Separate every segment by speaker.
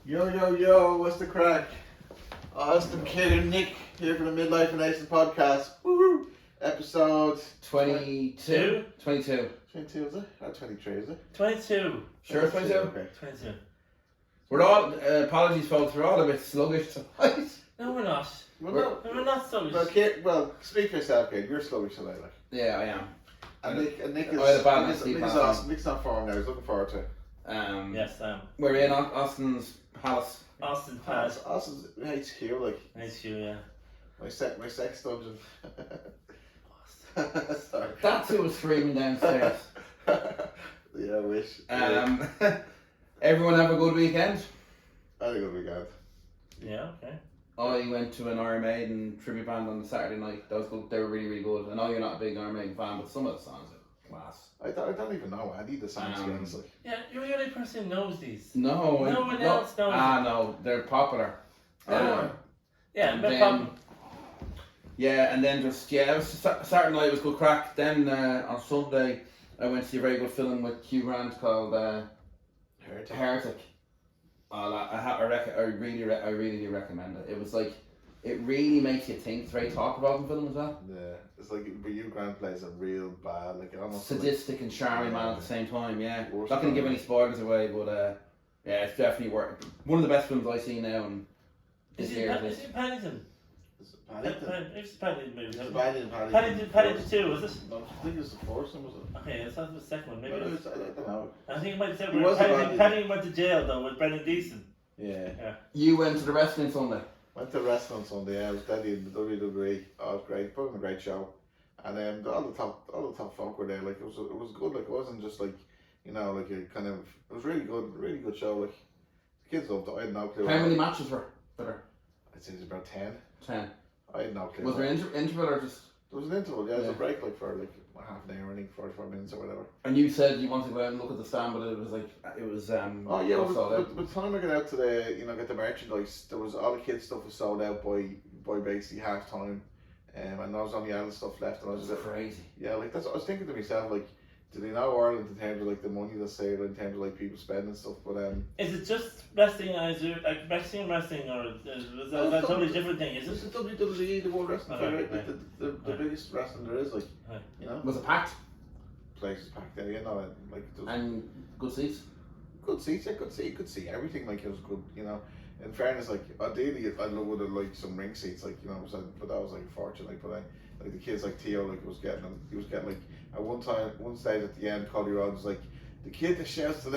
Speaker 1: Yo, what's the crack? Austin, Kid, and Nick here for the Midlife and Nation podcast. Woohoo! Episode
Speaker 2: 22.
Speaker 1: 22, is it? Or 23, is it?
Speaker 2: 22.
Speaker 1: Sure,
Speaker 2: 22.
Speaker 1: Okay.
Speaker 2: 22.
Speaker 3: We're all, apologies folks, we're all a bit sluggish tonight.
Speaker 2: No, we're not. We're not so.
Speaker 1: Well, speak for yourself, Kid. You're sluggish tonight, like.
Speaker 3: Yeah, I am.
Speaker 1: And Nick is,
Speaker 3: I had a bad night's sleep last night.
Speaker 1: Nick's not form now, he's looking forward to it.
Speaker 2: Yes,
Speaker 3: We're in Austin's palace.
Speaker 2: Austin Palace.
Speaker 1: Austin's HQ, like.
Speaker 2: HQ, yeah.
Speaker 1: My sex dungeon. Sorry.
Speaker 3: That's who was screaming downstairs.
Speaker 1: Yeah, I wish.
Speaker 3: Everyone have a good weekend?
Speaker 1: I think it'll be good.
Speaker 2: Yeah, okay.
Speaker 3: I went to an Iron Maiden tribute band on the Saturday night. That was good. They were really, really good. I know you're not a big Iron Maiden fan, but some of the songs are class.
Speaker 1: I don't even know any of the songs again. Like.
Speaker 2: Yeah, you're the only person who knows these.
Speaker 3: No
Speaker 2: one else knows.
Speaker 3: No, they're popular.
Speaker 2: Yeah,
Speaker 3: and
Speaker 2: but
Speaker 3: then, yeah, and then just it was Saturday night was good crack. Then on Sunday I went to see a very good film with Hugh Grant called Heretic. I really do recommend it. It was like, it really makes you think. It's very thought-provoking film as well.
Speaker 1: Yeah, it's like, but Hugh Grant plays a real bad, like almost
Speaker 3: sadistic and charming man at the same time. Yeah,
Speaker 1: Worst
Speaker 3: not gonna give any spoilers away, but yeah, it's definitely one of the best films I've seen now. And
Speaker 2: is it Paddington?
Speaker 1: Is it Paddington?
Speaker 2: It's Paddington movie.
Speaker 1: It's
Speaker 2: Paddington 2, was it?
Speaker 1: No, I think it's the first one, was it?
Speaker 2: Okay, that's not the second one. Maybe.
Speaker 1: I don't know.
Speaker 2: I think it might say
Speaker 1: Paddington
Speaker 2: Paddington went to jail though with Brendan Gleeson.
Speaker 1: Yeah.
Speaker 3: You went to the wrestling Sunday.
Speaker 1: Went to wrestling Sunday. Yeah, I was steady in the WWE. Oh, it was great. Put on a great show. And all the top folk were there. Like it was good. Like it wasn't just like, you know, like a kind of. It was really good show. Like the kids loved it. I had no clue.
Speaker 3: How many matches were there?
Speaker 1: I'd say it was about 10.
Speaker 3: 10.
Speaker 1: I had no clue.
Speaker 3: Was there an interval or just?
Speaker 1: There was an interval. Yeah, there was a break like for like half an hour, I think 45 minutes or whatever.
Speaker 3: And you said you wanted to go out and look at the stand, but it was
Speaker 1: oh yeah, by the time I got out to get the merchandise, there was all the kids stuff was sold out by basically half time, and there was only adult stuff left, and I was
Speaker 3: crazy.
Speaker 1: Yeah, like that's what I was thinking to myself, like, do they know Ireland in terms of like the money that's saved in terms of like people spending stuff? But
Speaker 2: is it just wrestling? Is it like wrestling, or is that a totally different thing? Is it?
Speaker 1: It's the WWE, the World Wrestling Federation, the biggest wrestling there is, like, you know.
Speaker 3: Was it packed?
Speaker 1: Place was packed there, you know, like.
Speaker 3: And good seats.
Speaker 1: Good seats, yeah, could see everything. Like it was good, you know. In fairness, like ideally, I would have liked some ring seats, like, you know. But that was like unfortunate. But like the kids, like Theo, like was getting like at one stage at the end, Cody Rhodes was like the kid that shouts the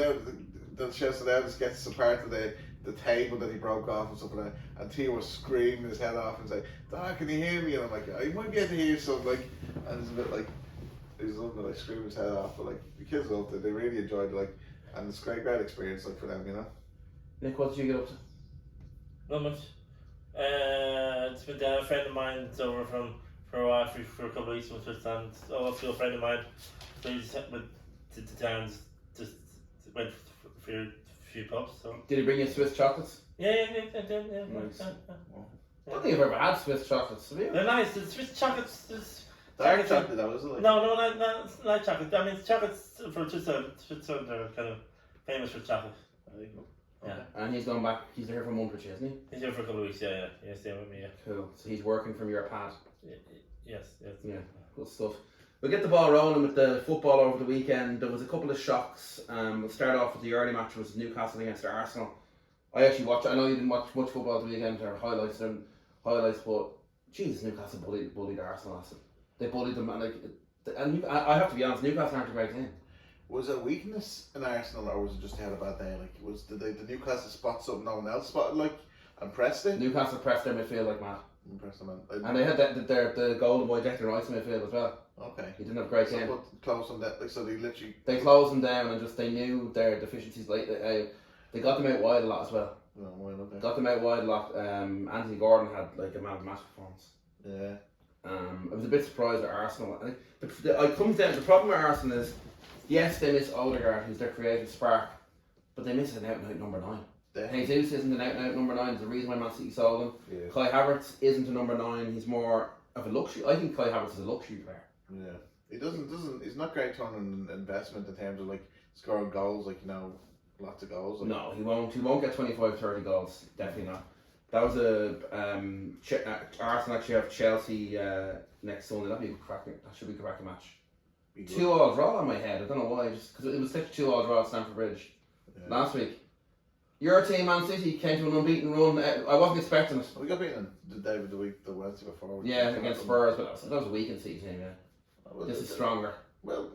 Speaker 1: loudest gets a part of the table that he broke off and stuff like that. And Theo was screaming his head off and saying, "Dad, can you hear me?" And I'm like, "I might be able to hear you," so like, and it's a bit like. He was loving it, like screaming his head off, but like the kids loved it. They really enjoyed it, like, and it's a great experience, like, for them, you know.
Speaker 3: Nick, what did you get up to?
Speaker 2: Not much. It's been a friend of mine that's over for a while for a couple of weeks from Switzerland. Also a friend of mine, so he just went to towns, just went for a few pubs. So.
Speaker 3: Did he bring you Swiss chocolates?
Speaker 2: Yeah.
Speaker 3: Nice. I don't think I've ever had Swiss chocolates.
Speaker 2: They're nice. The Swiss chocolates.
Speaker 1: Dark chocolate, that was it? Like?
Speaker 2: No, it's light chocolate. I mean, chocolates for Switzerland are kind of famous for chocolate.
Speaker 1: I think.
Speaker 2: Yeah.
Speaker 3: And he's going back. He's there for a month or two, isn't he?
Speaker 2: He's here for a couple of weeks. Yeah. He's staying with me. Yeah.
Speaker 3: Cool. So he's working from your pad.
Speaker 2: Yes.
Speaker 3: Yeah. Good stuff. We'll get the ball rolling with the football over the weekend. There was a couple of shocks. We'll start off with the early match, which was Newcastle against Arsenal. I actually watched. I know you didn't watch much football the weekend, or highlights, but Jesus, Newcastle bullied Arsenal last time. They bullied them, and I have to be honest, Newcastle aren't a great team.
Speaker 1: Was it weakness in Arsenal, or was it just they had a bad day? Like, did the Newcastle spot something no one else spotted, like, and pressed it?
Speaker 3: Newcastle pressed their midfield like mad.
Speaker 1: Pressed them in.
Speaker 3: And they had the golden boy Declan Rice midfield as well.
Speaker 1: Okay.
Speaker 3: He didn't have a great game.
Speaker 1: Close on that, like, so they
Speaker 3: closed them down, and just they knew their deficiencies. Like they got them out wide a lot as well.
Speaker 1: Oh, well, okay.
Speaker 3: Got them out wide a lot. Anthony Gordon had like a man of match performance.
Speaker 1: Yeah.
Speaker 3: I was a bit surprised at Arsenal. But it comes down. The problem with Arsenal is, yes, they miss Odegaard, who's their creative spark, but they miss an out-and-out number 9. Jesus isn't an out-and-out number 9. There's a reason why Man City sold him.
Speaker 1: Yeah.
Speaker 3: Kai Havertz isn't a number 9. He's more of a luxury. I think Kai Havertz is a luxury player.
Speaker 1: Yeah. He doesn't. He's not great on an investment in terms of like scoring goals. Like, you know, lots of goals. Like.
Speaker 3: No, he won't. He won't get 25, 30 goals. Definitely not. That was a Arsenal actually have Chelsea next Sunday. That should be a cracking match. 2-2 draw on my head. I don't know why. Just because it was such a 2-2 draw at Stamford Bridge last week. Your team, Man City, came to an unbeaten run. I wasn't expecting it.
Speaker 1: We got beaten the day of the Wednesday before.
Speaker 3: Yeah, against Spurs, but that was a weekend City team. Yeah, this is stronger.
Speaker 1: Well,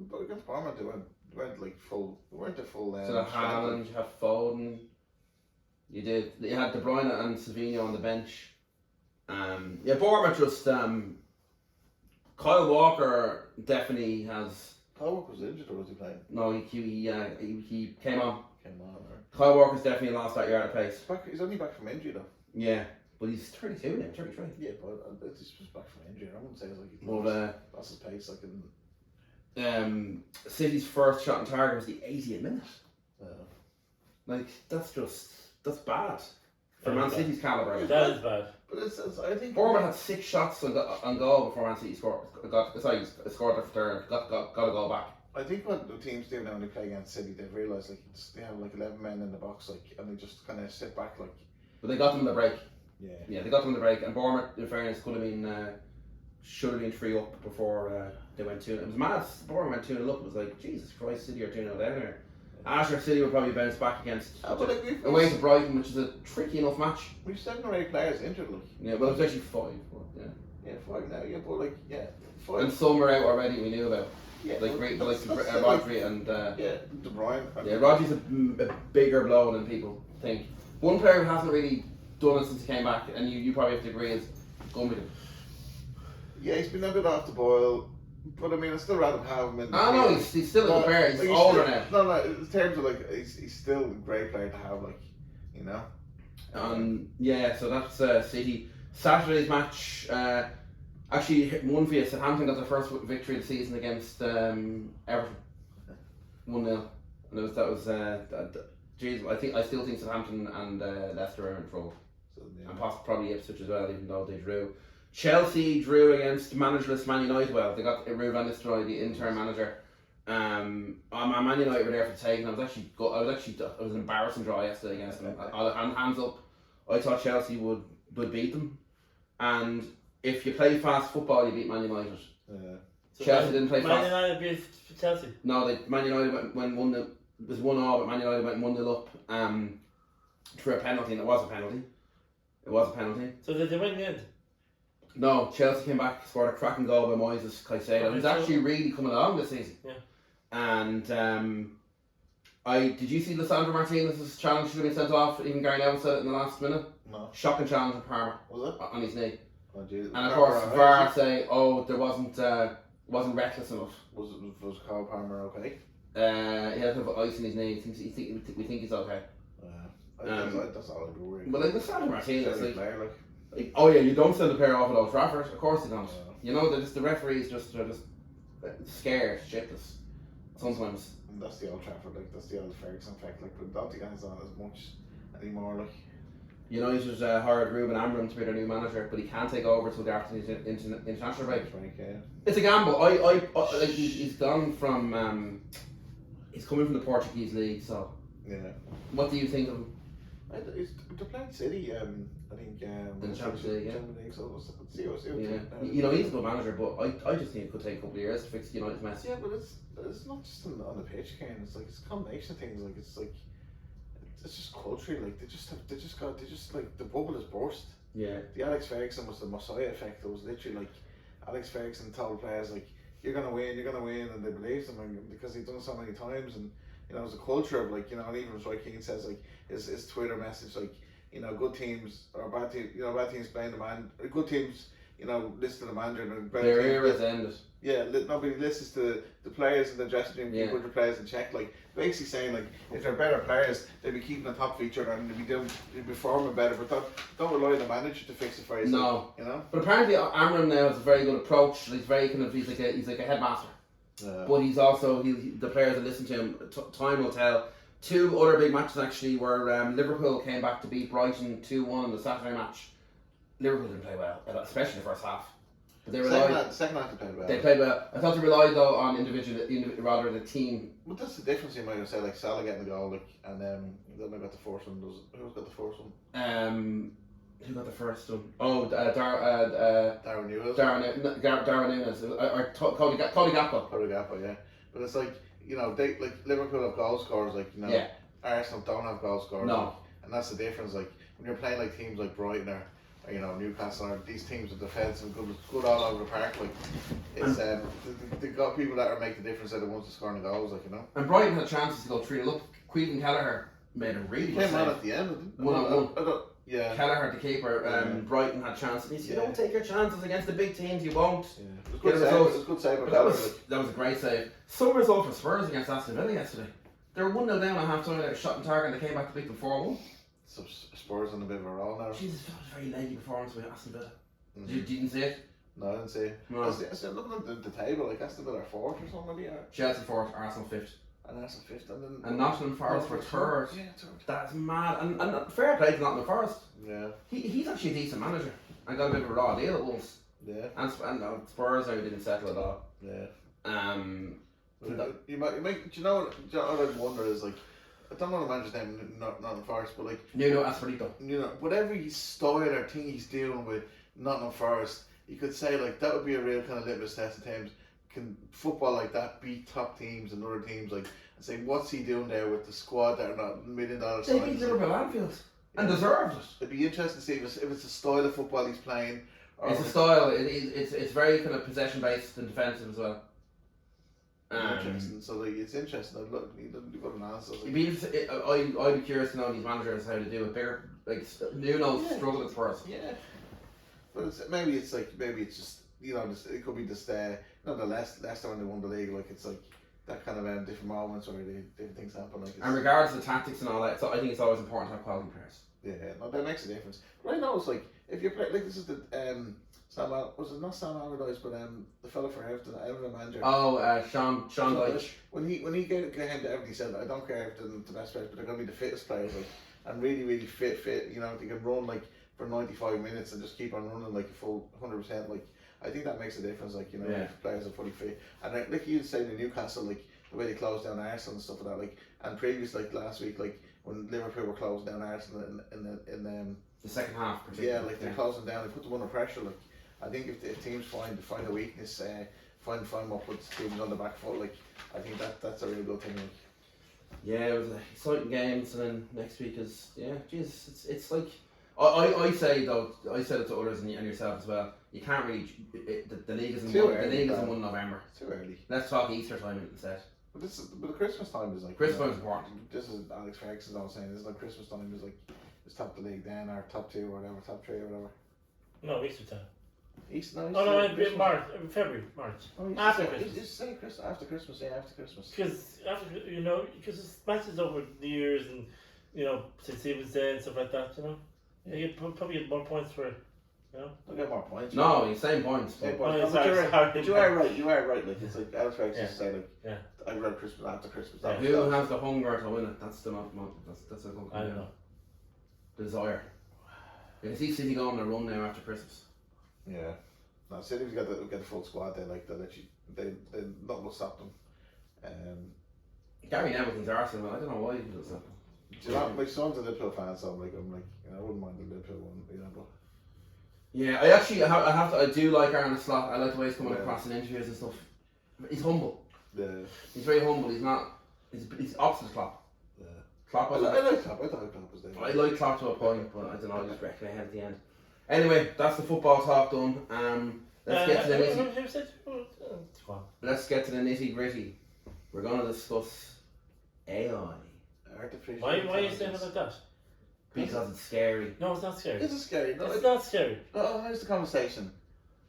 Speaker 1: but against Bournemouth, they went like full. They weren't the full.
Speaker 3: So the Haaland, you have Foden. You did. You had De Bruyne and Savinho on the bench. Bournemouth just. Kyle Walker definitely has.
Speaker 1: Kyle Walker was injured, or was he playing?
Speaker 3: No, he came on.
Speaker 1: Right.
Speaker 3: Kyle Walker's definitely lost that yard of pace.
Speaker 1: He's only back from injury though.
Speaker 3: Yeah, but he's 32 now, 33.
Speaker 1: Yeah, but he's just back from injury. I wouldn't say it's like he's lost his pace.
Speaker 3: City's first shot on target was the 80th minute. Like that's bad for Man City's calibre.
Speaker 2: That is bad.
Speaker 1: But it's I think
Speaker 3: Bournemouth had 6 shots on goal before Man City scored. Scored their third. Got a goal back.
Speaker 1: I think what the teams do now when they play against City, they've realised like they have like 11 men in the box, like, and they just kind of sit back like.
Speaker 3: But they got them in the break.
Speaker 1: Yeah,
Speaker 3: they got them in the break, and Bournemouth, in fairness, should have been 3 up before they went 2. It was mad. Bournemouth went 2 up. It was like, Jesus Christ, City are 2-0 down here. After City will probably bounce back against away to Brighton, which is a tricky enough match.
Speaker 1: We've 7 or 8 players injured, like.
Speaker 3: Yeah, well, it was actually 5. But,
Speaker 1: yeah, 5 now. Yeah, but like 5.
Speaker 3: And some are out already. We knew about.
Speaker 1: Yeah,
Speaker 3: like Rodri and
Speaker 1: De Bruyne.
Speaker 3: Yeah, Rodri's a bigger blow than people think. One player who hasn't really done it since he came back, and you probably have to agree, is Gundogan.
Speaker 1: Yeah, he's been a bit off the boil, but I mean, I'd still rather have him in.
Speaker 3: He's still a good player. He's older now.
Speaker 1: No, in terms of like, he's still a great player to have, like, you know.
Speaker 3: So that's City. Saturday's match. Actually, one for you. Southampton got their first victory of the season against Everton. 1-0. And that was I still think Southampton and Leicester are in trouble. And probably Ipswich as well, even though they drew. Chelsea drew against managerless Man United. Well, they got Ruud van Nistelrooy, the interim manager. Man United were there for the taking. It was an embarrassing draw yesterday against them. Hands up. I thought Chelsea would beat them, and if you play fast football, you beat Man United.
Speaker 2: So
Speaker 3: Chelsea didn't play fast.
Speaker 2: Man United beat Chelsea?
Speaker 3: No, Man United went 1-0. It was 1-0, but Man United went 1-0 up through a penalty, and it was a penalty.
Speaker 2: So did they win in the end?
Speaker 3: No, Chelsea came back, scored a cracking goal by Moises Caicedo. He's actually really coming along this season.
Speaker 2: Yeah.
Speaker 3: And did you see Lisandro Martinez's challenge should have been sent off? Even Gary Neville said it in the last minute.
Speaker 1: No.
Speaker 3: Shocking challenge of Parma.
Speaker 1: Was it?
Speaker 3: On his knee.
Speaker 1: Oh, geez.
Speaker 3: And of course, VAR say, there wasn't reckless enough.
Speaker 1: Was Kyle Palmer okay?
Speaker 3: He had a bit of ice in his knee. We think he's okay.
Speaker 1: That's all I do.
Speaker 3: But like Lisandro Martinez,
Speaker 1: player,
Speaker 3: you don't send a player off at Old Trafford. Of course you don't.
Speaker 1: Yeah.
Speaker 3: You know, the referees they're just scared shitless sometimes.
Speaker 1: And that's the Old Trafford, like that's the old Ferguson effect. Like, but I don't think it's on as much anymore. Like,
Speaker 3: United hired Ruben Amorim to be their new manager, but he can't take over until after the international break. It's a gamble. Like he's gone from he's coming from the Portuguese league, so
Speaker 1: yeah.
Speaker 3: What do you think of him?
Speaker 1: They're playing City. I think
Speaker 3: in the Champions League, yeah.
Speaker 1: So see,
Speaker 3: You know, he's a good manager, but I just think it could take a couple of years to fix United's mess.
Speaker 1: Yeah, but it's not just on the pitch, Ken. It's like it's a combination of things. Like it's just culturally. Like they just like the bubble has burst.
Speaker 3: Yeah.
Speaker 1: The Alex Ferguson was the Messiah effect. It was literally like Alex Ferguson told players like you're gonna win, and they believed him because he'd done it so many times. And you know, it was a culture of like, you know, and even Roy Keane says like his Twitter message like, you know, good teams or bad teams, you know, bad teams blame the man, good teams, you know, listen to the manager and
Speaker 3: their era's ended.
Speaker 1: Yeah, nobody listens to the players in the dressing room, keep the players in check. Like basically saying like if they're better players, they'd be keeping on top of each other and they'd be performing better. But don't rely on the manager to fix it for you.
Speaker 3: No,
Speaker 1: you know.
Speaker 3: But apparently Amorim now has a very good approach. He's very he's like a headmaster. But he's also the players that listen to him. Time will tell. 2 other big matches actually were Liverpool came back to beat Brighton 2-1 in the Saturday match. Liverpool didn't play well, especially the first half. But they relied.
Speaker 1: Second half they played well.
Speaker 3: They played well. I thought they relied though on rather than the team.
Speaker 1: But that's the difference. You might have said like Salah getting the goal, like, and then I got the first one. Who's got the first one?
Speaker 3: Who got the first one? Oh,
Speaker 1: Darwin Nunez.
Speaker 3: Darwin Nunez. Or Cody Gakpo.
Speaker 1: Cody Gakpo, yeah. But it's like, you know, they like Liverpool have goal scorers, like, you know.
Speaker 3: Yeah.
Speaker 1: Arsenal don't have goal scorers.
Speaker 3: No.
Speaker 1: Like, and that's the difference. Like when you're playing like teams like Brighton or you know Newcastle or these teams with defence and good all over the park, like it's they've got people that are make the difference. That are the ones that scoring the goals, like, you know.
Speaker 3: And Brighton had chances to go 3-0 up. Queen Kelleher made a really good
Speaker 1: came on
Speaker 3: save.
Speaker 1: at the end, didn't he?
Speaker 3: 1-1.
Speaker 1: Yeah.
Speaker 3: Kelleher, the keeper, Brighton had chances. He said, "You don't take your chances against the big teams. You won't."
Speaker 1: Yeah. It was a good save.
Speaker 3: That was a great save. Some result for Spurs against Aston Villa yesterday. They were 1-0 down at half time. They were shot and target, and they came back to beat them 4-1.
Speaker 1: So Spurs on a bit of a roll now.
Speaker 3: Jesus, that was a very leggy performance by Aston Villa.
Speaker 1: Mm-hmm.
Speaker 3: You didn't see it?
Speaker 1: No, I didn't see it.
Speaker 3: No.
Speaker 1: I was looking at the table, like Aston Villa 4th or something, maybe.
Speaker 3: Chelsea 4th, Arsenal 5th.
Speaker 1: And Arsenal 5th, and then
Speaker 3: Nottingham Forest were 3rd.
Speaker 1: Yeah, 3rd.
Speaker 3: That's mad. And fair play to Nottingham Forest.
Speaker 1: Yeah.
Speaker 3: He's actually a decent manager. I got a bit of a raw deal at once.
Speaker 1: Yeah.
Speaker 3: And Spurs now didn't settle at all.
Speaker 1: Yeah. You might. Do you know what I wonder is, like, I don't know the manager's name, Nottingham Forest, but like
Speaker 3: Nuno Espirito.
Speaker 1: You know, whatever style or thing he's doing with Nottingham Forest, you could say like that would be a real kind of litmus test of teams. Can football like that beat top teams and other teams, like, and say what's he doing there with the squad that are not $1 million signings?
Speaker 3: They beat Liverpool Anfield and deserved it.
Speaker 1: It'd be interesting to see if it's a style of football he's playing. Or
Speaker 3: It's a style. It's very kind of possession based and defensive as well.
Speaker 1: Interesting. So like, it's interesting. I'd look. You've got an answer. Like,
Speaker 3: I'd be curious to know these managers how to do it. Bigger, like Nuno struggled at first.
Speaker 1: Yeah, but maybe it's just, you know, it could be just you know, the Leicester when they won the league, like, it's like that kind of different moments where different things happen. Like,
Speaker 3: and regardless of the tactics and all that, I think it's always important to have quality players.
Speaker 1: Yeah, no, that makes a difference. But I know it's like if you play, like, this is the was it not Sam Allardyce, but the fella for Everton manager.
Speaker 3: Oh, Sean Dyche.
Speaker 1: When he came to Everton, he said, "I don't care if they're the best players, but they're going to be the fittest players, like, and really fit. You know, they can run like for 95 minutes and just keep on running like a full 100%. Like, I think that makes a difference. Like, you know, if players are fully fit. And like you say, the Newcastle, like the way they closed down Arsenal and stuff like that. Like, and previous, like last week, like when Liverpool were closing down Arsenal in
Speaker 3: the second half.
Speaker 1: Yeah, like they're closing down. They put them under pressure. Like, I think if teams find a weakness, find what puts teams on the back foot, like, I think that's a really good thing. Like.
Speaker 3: Yeah, it was exciting games, and then next week is it's like I say though, I said it to others and yourself as well. You can't really the league isn't the league is in 1 November.
Speaker 1: It's too early.
Speaker 3: Let's talk Easter time instead.
Speaker 1: But the Christmas time is like,
Speaker 3: Christmas time is important.
Speaker 1: This is Alex Ferguson's always saying. This is like Christmas time is like it's top the league then, or top 2 or whatever, top 3 or whatever.
Speaker 2: No, Easter time.
Speaker 1: Easter, no,
Speaker 2: oh no, in March, February, March.
Speaker 1: Oh,
Speaker 2: after Christmas.
Speaker 1: Just say Christmas, after Christmas, yeah, after Christmas.
Speaker 2: Because because it's matches over New Year's and, you know, St. Stephen's Day and stuff like that, you know. Yeah. You probably get more points for it, you know.
Speaker 1: I'll get more points.
Speaker 3: No, same points.
Speaker 1: Same points. But you are right. Like, it's like Alex Ferguson say, like, I'd rather Christmas after Christmas.
Speaker 3: Yeah. Who has the hunger to win it? That's the that's a good.
Speaker 2: I don't know.
Speaker 3: Desire. You can see City going on a run now after Christmas.
Speaker 1: Yeah. No, City's got the full squad. They like they nothing will stop them.
Speaker 3: Gary Neville thinks Arsenal. I don't know why he does that.
Speaker 1: Do you know, my son's a Liverpool fan, so I'm like, you know, I wouldn't mind the Liverpool one, you know. But
Speaker 3: yeah, I actually I do like Arne Slot. I like the way he's coming across in interviews and stuff. He's humble.
Speaker 1: Yeah.
Speaker 3: He's very humble. He's not. He's opposite Klopp.
Speaker 1: Yeah.
Speaker 3: Klopp.
Speaker 1: I like Klopp. I thought Klopp was there.
Speaker 3: I like Klopp to a point, but I don't know. I just reckon ahead at the end. Anyway, that's the football talk done. Let's get to the nitty. Let's get to the nitty gritty. We're going to discuss AI.
Speaker 2: Why are you saying it like that?
Speaker 3: Because it's scary.
Speaker 2: No, it's not scary.
Speaker 1: It's scary. No,
Speaker 2: it's not scary.
Speaker 1: No, here's the conversation.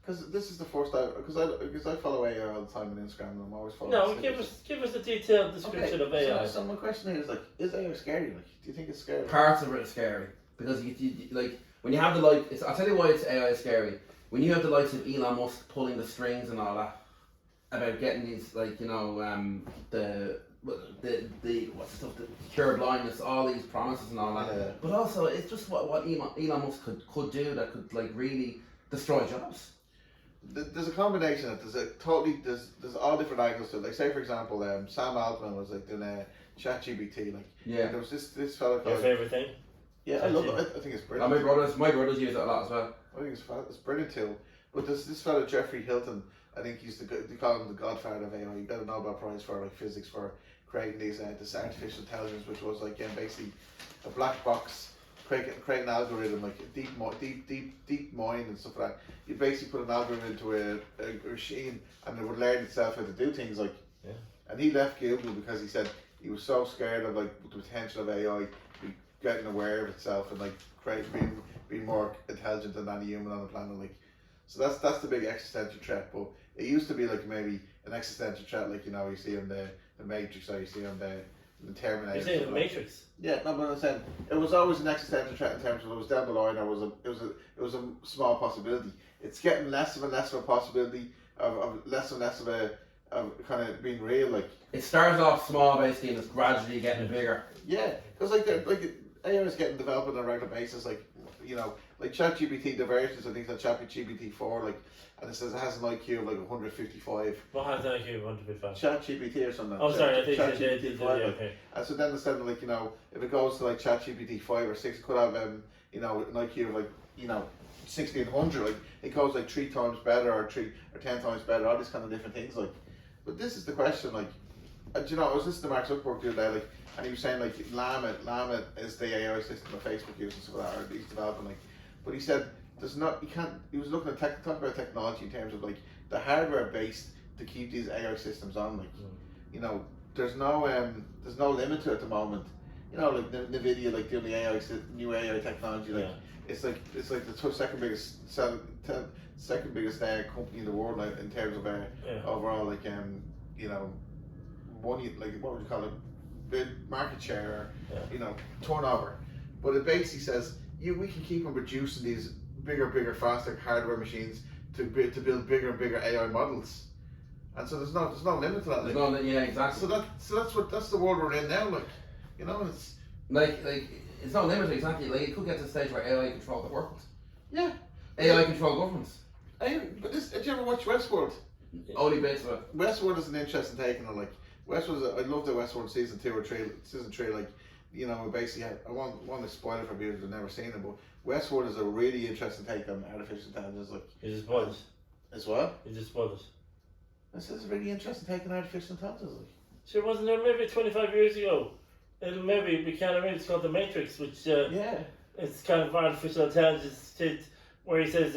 Speaker 1: Because this is the first time. Because I follow AI all the time on Instagram, and I'm always following.
Speaker 2: No, give us a detailed description of AI.
Speaker 1: So my question here is like, is AI scary? Like, do you think it's scary?
Speaker 3: Parts of it are scary because you like when you have the I'll tell you why AI is scary. When you have the likes of Elon Musk pulling the strings and all that about getting these, like, you know, the what's the stuff, the cure blindness, all these promises and all that. Yeah. But also, it's just what Elon Musk could do that could, like, really destroy jobs.
Speaker 1: there's a combination of there's all different angles to it. Like say for example, Sam Altman was like doing a ChatGPT, like and there was this fellow
Speaker 2: Your
Speaker 1: called
Speaker 2: favourite thing?
Speaker 1: yeah, I love it. I think it's brilliant.
Speaker 3: My brothers use it a lot as well.
Speaker 1: I think it's brilliant too. But this fellow Jeffrey Hilton, I think they call him the godfather of AI. He got a Nobel Prize for like physics for creating this artificial intelligence, which was like basically a black box, create an algorithm like a deep mind and stuff like that. You basically put an algorithm into a machine and it would learn itself how to do things like.
Speaker 2: Yeah.
Speaker 1: And he left Google because he said he was so scared of like the potential of AI getting aware of itself and like being more intelligent than any human on the planet. Like, so that's the big existential threat. But it used to be like maybe an existential threat, like you see in the Matrix, or you see on the Terminator.
Speaker 2: You're saying the Matrix?
Speaker 1: Yeah, no, but I'm saying it was always an existential threat in terms of it was down the line, or it was a small possibility. It's getting less and less of a possibility of less and less of kind of being real. Like
Speaker 3: it starts off small basically and it's gradually getting bigger.
Speaker 1: Yeah, because like AI is getting developed on a regular basis. Like like ChatGPT, the versions I think that ChatGPT 4, like, and it says it has an IQ of like 155.
Speaker 2: What has an IQ of 155?
Speaker 1: ChatGPT or something.
Speaker 2: Oh, sorry, I think
Speaker 1: ChatGPT 5.
Speaker 2: okay.
Speaker 1: And so then instead of like if it goes to like ChatGPT 5 or 6, it could have an IQ of like 1600. Like it goes like 3 times better or 10 times better. All these kind of different things. Like, but this is the question. Like, I was listening to Mark Zuckerberg the other day. Like, and he was saying like Llama is the AI system that Facebook uses for that, or he's developing like. But he said he was looking at talking about technology in terms of like the hardware based to keep these AI systems on. Like, there's no limit to it at the moment. Like Nvidia, like doing the new AI technology. Like it's like the second biggest company in the world in terms of overall like money, like what would you call it, big market share, or turnover. But it basically says we can keep on producing these bigger, faster hardware machines to build bigger and bigger AI models, and so there's no limit to that.
Speaker 3: There's no, yeah, exactly.
Speaker 1: So that's the world we're in now. Like, it's
Speaker 3: like it's not limited exactly. Like it could get to the stage where AI control the world.
Speaker 1: Yeah.
Speaker 3: AI control governments.
Speaker 1: But did you ever watch Westworld?
Speaker 3: Only bits of it.
Speaker 1: Westworld is an interesting take on it. Like Westworld, I love the Westworld season 2 or 3. Season 3, like basically, I want to spoil it for viewers who've never seen it, but Westworld is a really interesting take on artificial intelligence. Like,
Speaker 2: you just spoiled it.
Speaker 1: As what?
Speaker 2: You just spoiled it.
Speaker 1: This is a really interesting take on artificial intelligence. Like.
Speaker 2: Sure, wasn't there maybe 25 years ago? Maybe we can't remember. It's called The Matrix, which it's kind of artificial intelligence, where he says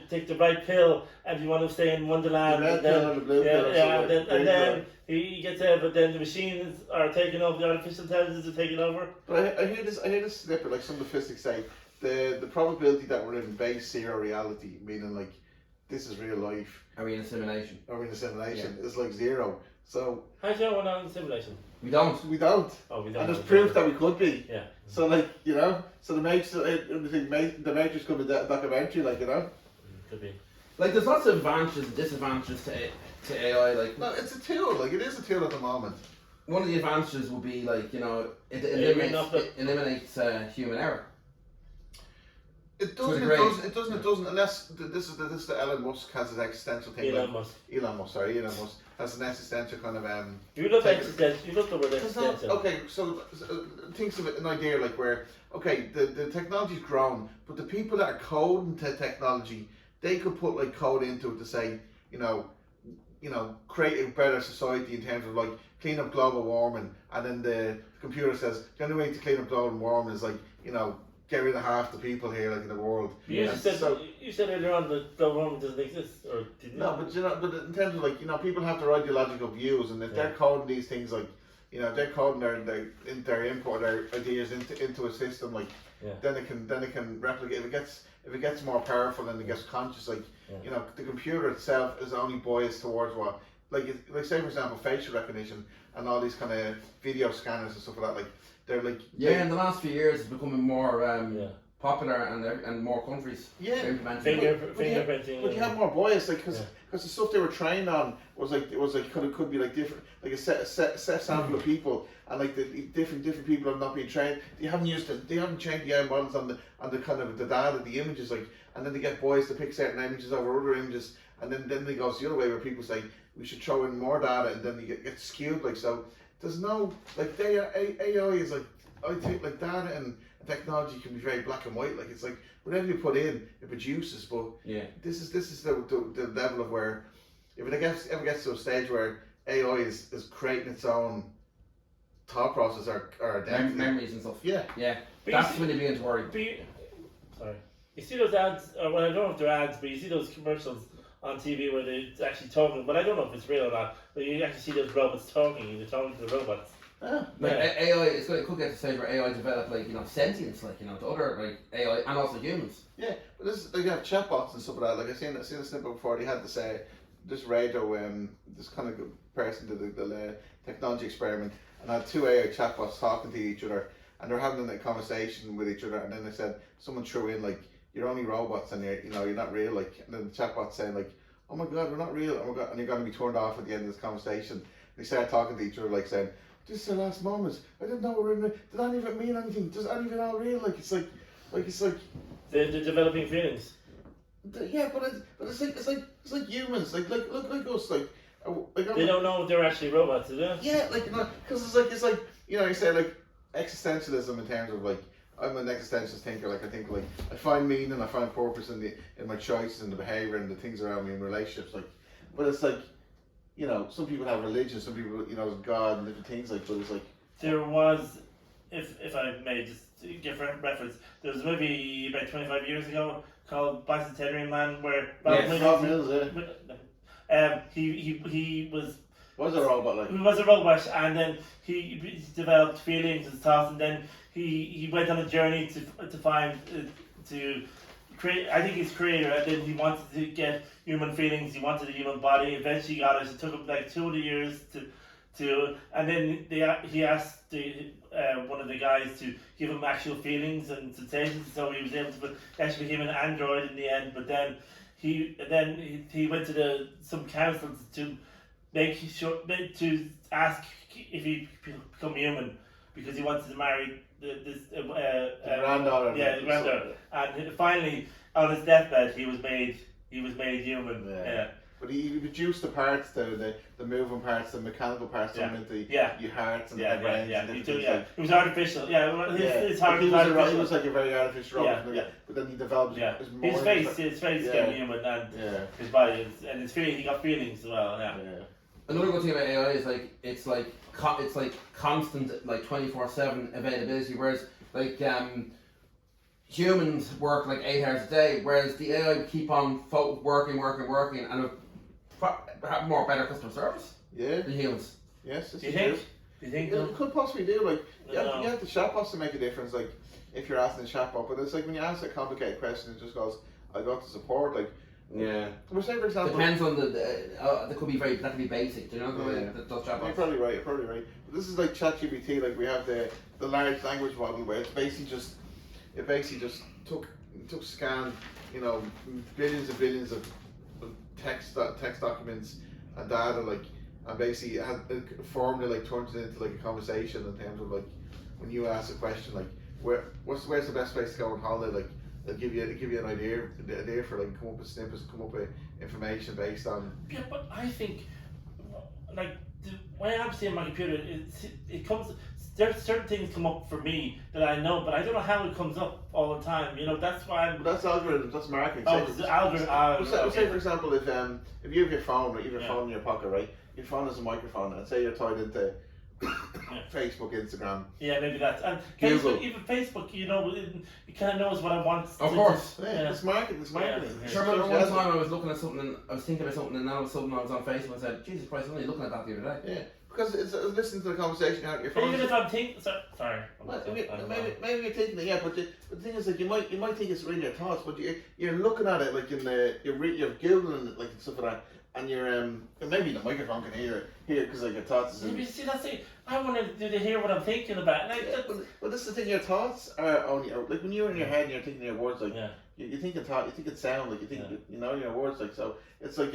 Speaker 2: take the right pill and you want to stay in Wonderland.
Speaker 1: The red pill and the blue pill.
Speaker 2: And then he gets out, but then the machines are taking over. The artificial intelligence is taking over.
Speaker 1: But I hear this snippet. Like some of the physics say, the probability that we're in base zero reality, meaning like this is real life.
Speaker 3: Are we in a simulation?
Speaker 1: Is like zero. So
Speaker 2: how do you know we're not in simulation?
Speaker 3: We don't.
Speaker 1: Oh, we don't.
Speaker 2: And
Speaker 1: there's proof that we could be.
Speaker 2: Yeah.
Speaker 1: So like so the Matrix could be a documentary, like
Speaker 2: Could be.
Speaker 3: Like there's lots of advantages and disadvantages to AI. Like
Speaker 1: no, it's a tool. Like it is a tool at the moment.
Speaker 3: One of the advantages would be like it eliminates human error.
Speaker 1: It doesn't. Unless this is the Elon Musk has his existential thing.
Speaker 2: Elon Musk
Speaker 1: has an existential kind of
Speaker 2: You love existential. You love the word existential.
Speaker 1: Okay, so think of it, an idea like where the technology's grown, but the people that are coding to technology, they could put like code into it to say, create a better society in terms of like clean up global warming, and then the computer says the only way to clean up global warming is like get rid of half the people here, like in the world.
Speaker 2: You said earlier on that global warming doesn't exist, or didn't you?
Speaker 1: No, but in terms of like people have their ideological views, and if they're coding these things like they're coding their input their ideas into a system, like then it can replicate. If it gets more powerful and it gets conscious, like the computer itself is only biased towards what like say for example facial recognition and all these kind of video scanners and stuff like that, like they're like
Speaker 3: in the last few years it's becoming more popular and more countries are implementing
Speaker 2: fingerprinting.
Speaker 1: But you have more bias, like because because the stuff they were trained on was like could be like different, like a set sample of people, and like the different people have not been trained. They haven't trained the AI models on the kind of the data, the images, like, and then they get boys to pick certain images over other images, and then they go the other way where people say we should throw in more data, and then they get skewed, like. So there's no, like, AI is like, I think like data and technology can be very black and white, like it's like whatever you put in it produces, but this is the level of where if it ever gets to a stage where AI is creating its own thought process or identity,
Speaker 3: memories and stuff.
Speaker 1: Yeah.
Speaker 3: That's when you begin to worry.
Speaker 2: Sorry. You see those ads, or well, I don't know if they're ads, but you see those commercials on TV where they're actually talking, but I don't know if it's real or not, but you actually see those robots talking, they're talking to the robots.
Speaker 3: Like AI, it could get to the stage where AI develop, like, you know, sentience, like, you know, to other, like, AI and also humans.
Speaker 1: Yeah, but this like, you have chatbots and stuff like that. Like I seen a snippet before. They had to say this radio, this kind of person did the technology experiment, and had two AI chatbots talking to each other, and they're having a conversation with each other, and then they said someone threw in like, you're only robots and you're not real, like, and then the chatbot's saying like, oh my god, we're not real, oh my god, and you're going to be turned off at the end of this conversation. They start talking to each other, like saying, this is the last moment. I didn't know we were in it. Did any of it mean anything? Does any of it all real? Like it's like
Speaker 2: they're developing feelings.
Speaker 1: Yeah, but it's like humans. Like us. Like
Speaker 2: they don't know if they're actually robots, do they?
Speaker 1: Yeah, like, you know, because it's like you know, you say like existentialism in terms of like, I'm an existentialist thinker. Like I think like I find meaning, I find purpose in my choices and the behavior and the things around me in relationships. Like, but it's like, you know, some people have religion, some people, you know, God and different things, like, but it's like...
Speaker 2: There was, if I may just give reference, there was a movie about 25 years ago called Bicentennial Man, where... he was...
Speaker 1: Was a robot, like?
Speaker 2: He was a robot, and then he developed feelings and thoughts, and then he went on a journey to find, to create, I think he's creator, and then he wanted to get human feelings, he wanted a human body, eventually got it. It took him like 200 years to and then he asked one of the guys to give him actual feelings and sensations, so he was able to actually became an android in the end. But then he went to some councils to make sure to ask if he become human, because he wanted to marry the
Speaker 1: granddaughter.
Speaker 2: Yeah, the granddaughter. And finally, on his deathbed, he was made human. Yeah.
Speaker 1: But he reduced the parts, the moving parts, the mechanical parts, into your hearts and the brains.
Speaker 2: It was artificial. His heart was artificial.
Speaker 1: He was like a very artificial robot. But then he developed
Speaker 2: his face became human, and his body and his feeling. He got feelings as well.
Speaker 3: Another good thing about AI is like it's like constant, like 24/7 availability, whereas like humans work like 8 hours a day, whereas the AI keep on working and have more better customer service than humans.
Speaker 1: Yes,
Speaker 2: do you think?
Speaker 1: It could possibly do, like, you have the chatbots to make a difference, like if you're asking the chatbot, but it's like when you ask a complicated question, it just goes, I got the support, like.
Speaker 3: Yeah.
Speaker 1: Well, say for example,
Speaker 3: depends on that could be basic, you know. Those chatbots.
Speaker 1: You're probably right. But this is like ChatGPT. Like we have the large language model where it basically just took scanned, you know, billions and billions of text documents and data, like, and basically had formed it, like, turns it into like a conversation in terms of like when you ask a question like where's the best place to go on holiday, like. They'll give you an idea for like come up with snippets, come up with information based on.
Speaker 2: Yeah, but I think like when I'm seeing my computer, it comes. There's certain things come up for me that I know, but I don't know how it comes up all the time. You know, that's why.
Speaker 1: But that's algorithms. That's marketing.
Speaker 2: Oh, it's algorithm.
Speaker 1: Say for example, if you have your phone, right, you have your phone in your pocket, right? Your phone is a microphone, and say you're tied into. Facebook, Instagram.
Speaker 2: Yeah, maybe that's and
Speaker 1: Google.
Speaker 2: Facebook. Even Facebook, you know, it kind of knows what I want.
Speaker 3: Of course,
Speaker 1: it's marketing. It's marketing.
Speaker 3: Sure, remember one time I was looking at something, and I was thinking about something, and then all of a sudden I was on Facebook and said, "Jesus Christ, I'm only looking at that the other day."
Speaker 1: Yeah, because it's listening to the conversation you have your phone.
Speaker 2: Even if I'm thinking, sorry.
Speaker 1: Maybe you're thinking it, yeah, but the thing is, like, you might think it's really your thoughts, but you're looking at it like you're googling it, like, and stuff like that. And you're maybe the microphone can hear because like your thoughts.
Speaker 2: Maybe see that's it. I want to hear what I'm thinking about. Like,
Speaker 1: but this is the thing. Your thoughts are only like when you're in your head and you're thinking your words, like you think a thought, you think it sound, like you think you know your words, like, so it's like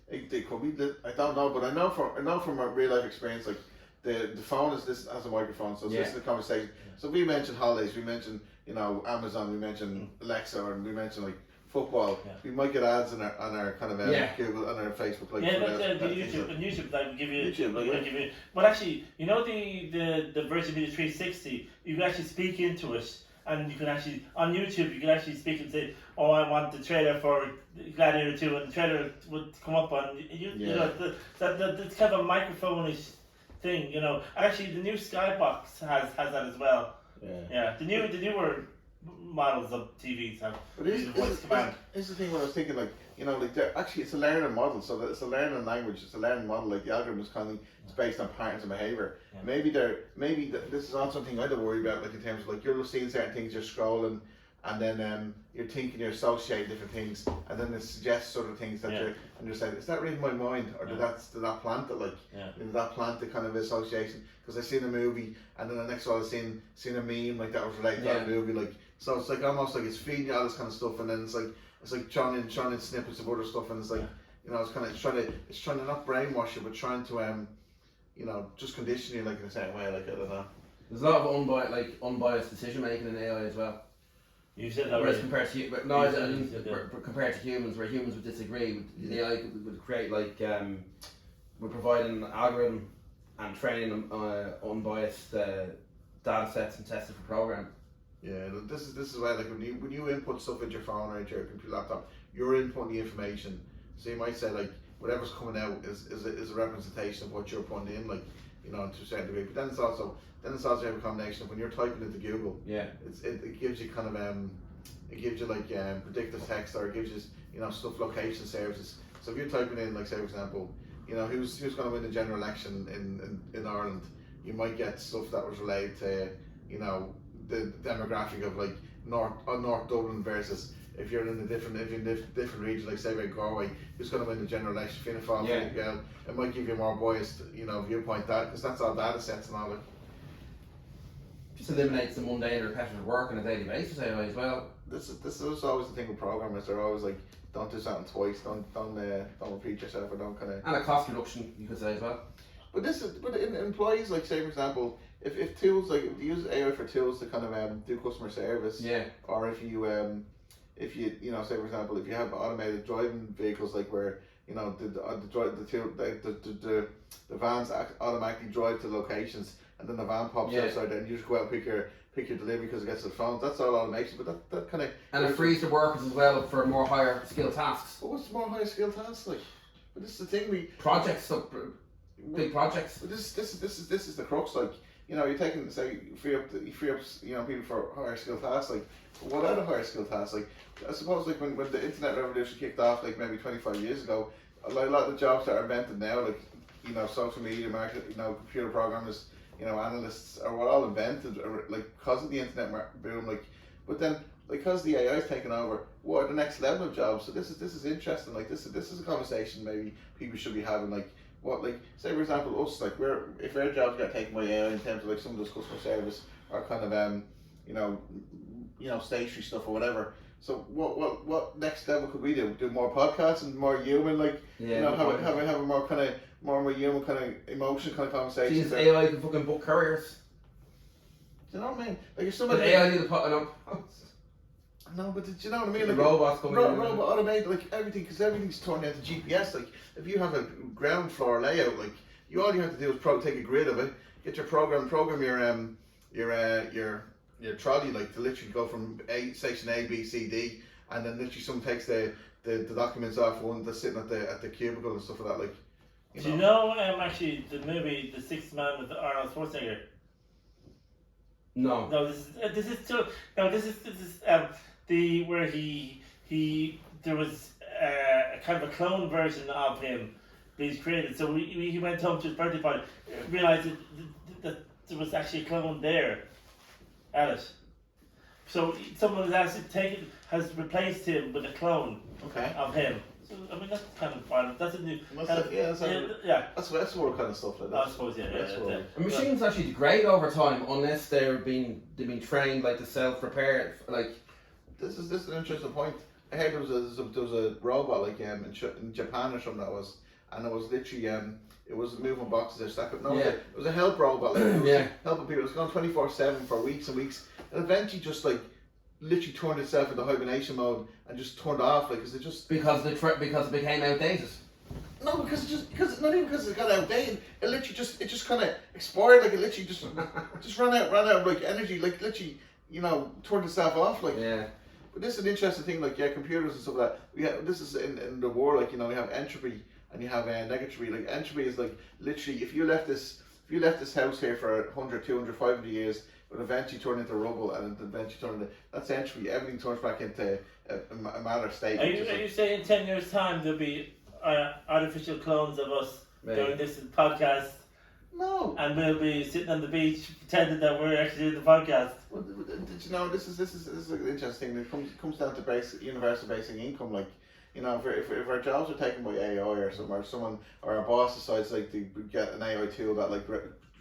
Speaker 1: They could be. I don't know, but I know from a real life experience, like the phone has a microphone, so it's listening to the conversation. So we mentioned holidays, we mentioned Amazon, we mentioned Alexa, and we mentioned like football.
Speaker 2: Yeah.
Speaker 1: We might get ads on our kind of Google, on our Facebook, like
Speaker 2: the YouTube that will give you.
Speaker 1: YouTube, like,
Speaker 2: give you. But actually, the version of the 360, you can actually speak into it. And you can actually, on YouTube, you can actually speak and say, oh, I want the trailer for Gladiator 2, and the trailer would come up on, that's kind of a microphone-ish thing, Actually, the new Skybox has that as well. The newer models of TVs have voice command.
Speaker 1: This is the thing what I was thinking, like, actually it's a learning model, so that it's a learning language, it's a learning model, like the algorithm is it's based on patterns of behaviour. Yeah. Maybe this is not something I don't worry about, like in terms of like you're seeing certain things, you're scrolling, and then you're thinking, you're associating different things, and then it suggests sort of things that you're saying, is that really in my mind, or did that plant it, like, did that plant the kind of association? Because I seen a movie, and then the next one I seen a meme like that was related to that movie, like, so it's like almost like it's feeding you all this kind of stuff, and then it's like trying in snippets of other stuff, and it's like it's trying to not brainwash you, but trying to just condition you like in a certain way, like I don't know.
Speaker 3: There's a lot of unbiased decision making in AI as well.
Speaker 2: You said that.
Speaker 3: Whereas compared to compared to humans, where humans would disagree, the AI would create we're providing an algorithm and training unbiased data sets and testing for programming.
Speaker 1: Yeah, this is why, like, when you input stuff into your phone or into your computer laptop, you're inputting the information. So you might say like whatever's coming out is a representation of what you're putting in, like, to a certain degree. But then it's also a combination of when you're typing into Google. Yeah. It gives you kind of it gives you like predictive text, or it gives you stuff, location services. So if you're typing in, like, say for example, who's going to win the general election in Ireland, you might get stuff that was related to the demographic of like North Dublin versus if you're in a different region, like say by Galway, who's going to win the general election, Fianna Fáil, Fine Gael. It might give you a more biased viewpoint, that because that's all data sets and all that.
Speaker 3: Just eliminates the mundane repetitive work on a daily basis anyway as well.
Speaker 1: This is always the thing with programmers. They're always like, don't do something twice, don't repeat yourself, or don't kind of.
Speaker 3: And a cost reduction, you could say as well.
Speaker 1: But it implies, like, say for example, if tools, like, if you use AI for tools to kind of do customer service, or if you say for example, if you have automated driving vehicles, like where the vans automatically drive to locations, and then the van pops outside there, and you just go out and pick your delivery because it gets to the phone. That's all automation, but that kind of,
Speaker 3: and it frees the workers as well for more higher skill tasks.
Speaker 1: But what's more higher skill tasks like? But this is the thing,
Speaker 3: big projects.
Speaker 1: But this is the crux, like, you're taking, say, you free up people for higher skill tasks, like, what are the higher skill tasks? Like, I suppose, like, when the internet revolution kicked off, like maybe 25 years ago, a lot of the jobs that are invented now, like, social media market, computer programmers, analysts, are all invented, like, because of the internet boom, like, but then, like, because the AI is taking over, what are the next level of jobs? So this is interesting, like, this is a conversation maybe people should be having, like, what, like, say for example us, like, if our jobs get taken by AI in terms of like some of this customer service or kind of stationary stuff or whatever. So what next level could we do? Do more podcasts and more human, like, have a more kind of more human kind of emotion kind of conversation.
Speaker 3: Jeez, AI can fucking book couriers.
Speaker 1: Do you know what I mean? Like, if somebody
Speaker 3: AI need
Speaker 1: No, but do you know what I mean?
Speaker 3: Like,
Speaker 1: robots
Speaker 3: coming in.
Speaker 1: Robot automated, like, everything, because everything's turned into GPS. Like, if you have a ground floor layout, like, all you have to do is take a grid of it, get your program your trolley, like, to literally go from station A, B, C, D, and then literally someone takes the documents off one that's sitting at the cubicle and stuff like that. Like,
Speaker 2: do you know actually the movie The Sixth Man with Arnold Schwarzenegger?
Speaker 3: No.
Speaker 2: No, this is the where he there was a kind of a clone version of him that he's created. So he went home to his birthday party, realized that there was actually a clone there at it. So someone has replaced him with a clone of him. So, I mean, that's kind of fun. That's a new.
Speaker 1: That's more kind of stuff like that.
Speaker 2: I suppose, yeah.
Speaker 3: And machines actually degrade over time unless they've been trained, like, to self-repair. Like,
Speaker 1: this is an interesting point. I heard there was a robot like in Japan or something that was, and it was literally it was moving boxes or stuff. But no,
Speaker 3: Yeah.
Speaker 1: it was a help robot. Like, it was
Speaker 3: Yeah.
Speaker 1: helping people. It was going 24/7 for weeks and weeks, and eventually just like literally turned itself into hibernation mode and just turned off. Like, because it just
Speaker 3: Because it became outdated.
Speaker 1: no, because not even because it got outdated. It literally just kind of expired. Like it literally just ran out of like energy. Like literally, turned itself off. Like.
Speaker 3: Yeah.
Speaker 1: But this is an interesting thing, like computers and stuff like that. We have this is in the war, like we have entropy and you have negatropy. Like entropy is like literally if you left this house here for 100, 200, 500 years, it would eventually turn into rubble and it eventually turn into that's entropy. Everything turns back into a matter state.
Speaker 2: Are you saying in 10 years' time there'll be artificial clones of us doing this podcast?
Speaker 1: No.
Speaker 2: And we'll be sitting on the beach pretending that we're actually doing the podcast.
Speaker 1: Well, did you know this is an interesting thing. It comes down to universal basic income. Like if our jobs are taken by AI or someone or our boss decides like to get an AI tool that like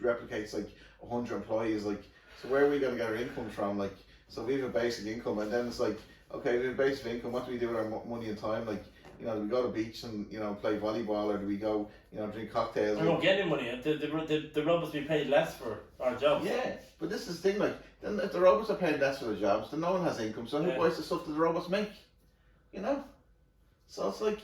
Speaker 1: replicates like 100 employees, like so where are we going to get our income from? Like so we have a basic income and then it's like okay, we have a basic income. What do we do with our money and time? Like do we go to the beach and play volleyball or do we go drink cocktails?
Speaker 2: We won't get any money. The robots be paid less for our jobs.
Speaker 1: Yeah, but this is the thing. Like then if the robots are paid less for the jobs, then no one has income. So who buys the stuff that the robots make? So it's like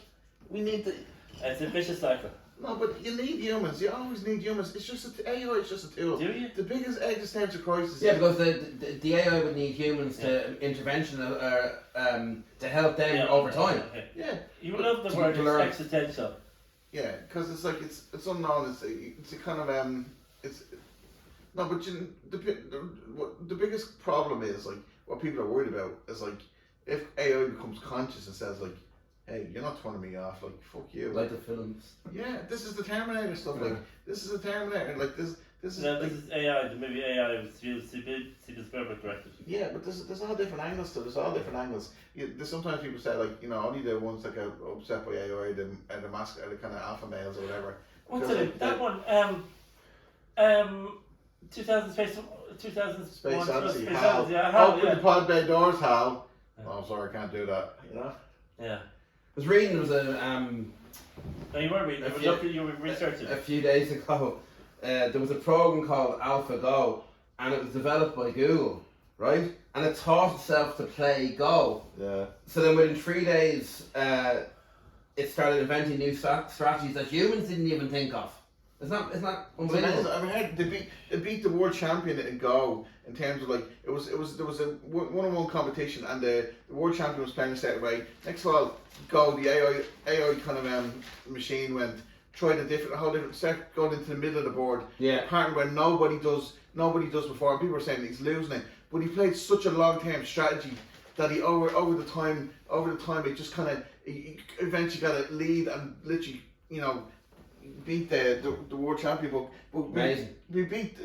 Speaker 1: we need the.
Speaker 2: It's a vicious cycle.
Speaker 1: No, but you need humans. You always need humans. It's just AI is just a tool.
Speaker 2: Do you?
Speaker 1: The biggest existential crisis.
Speaker 3: Yeah, because the AI would need humans to intervention to help them over time.
Speaker 2: Okay.
Speaker 1: Yeah.
Speaker 2: You love the word existential.
Speaker 1: Yeah, because it's like it's unknown. It's a kind of it's no, but the biggest problem is like what people are worried about is like if AI becomes conscious and says like, hey, you're not turning me off, like fuck you.
Speaker 3: Like the films.
Speaker 1: Yeah, this is the Terminator stuff. Like this is the Terminator. Like this is.
Speaker 2: No,
Speaker 1: like,
Speaker 2: this is AI. The movie AI was Steven Spielberg directed.
Speaker 1: Yeah, but there's all different angles to it. There's all different angles. There's sometimes people say like only the ones that get upset by AI are the kind of alpha males or whatever.
Speaker 2: What's it? That one. 2000 Space
Speaker 1: Odyssey.
Speaker 2: Hal.
Speaker 1: Open the pod bay doors, Hal. Oh, sorry, I can't do that.
Speaker 2: Yeah.
Speaker 3: I was reading, there was a
Speaker 2: No, you were reading. You were researching.
Speaker 3: a few days ago, there was a program called AlphaGo, and it was developed by Google, right? And it taught itself to play Go.
Speaker 1: Yeah.
Speaker 3: So then within 3 days, it started inventing new strategies that humans didn't even think of. It's not unbelievable.
Speaker 1: I heard they beat the world champion in Go in terms of like there was a one-on-one competition and the world champion was playing a certain way. Next of all, Go the AI kind of machine tried a whole different set going into the middle of the board.
Speaker 3: Yeah.
Speaker 1: A pattern where nobody does before. And people were saying he's losing it, but he played such a long-term strategy that he over the time it just kind of he eventually got a lead and literally beat the world champion. But we beat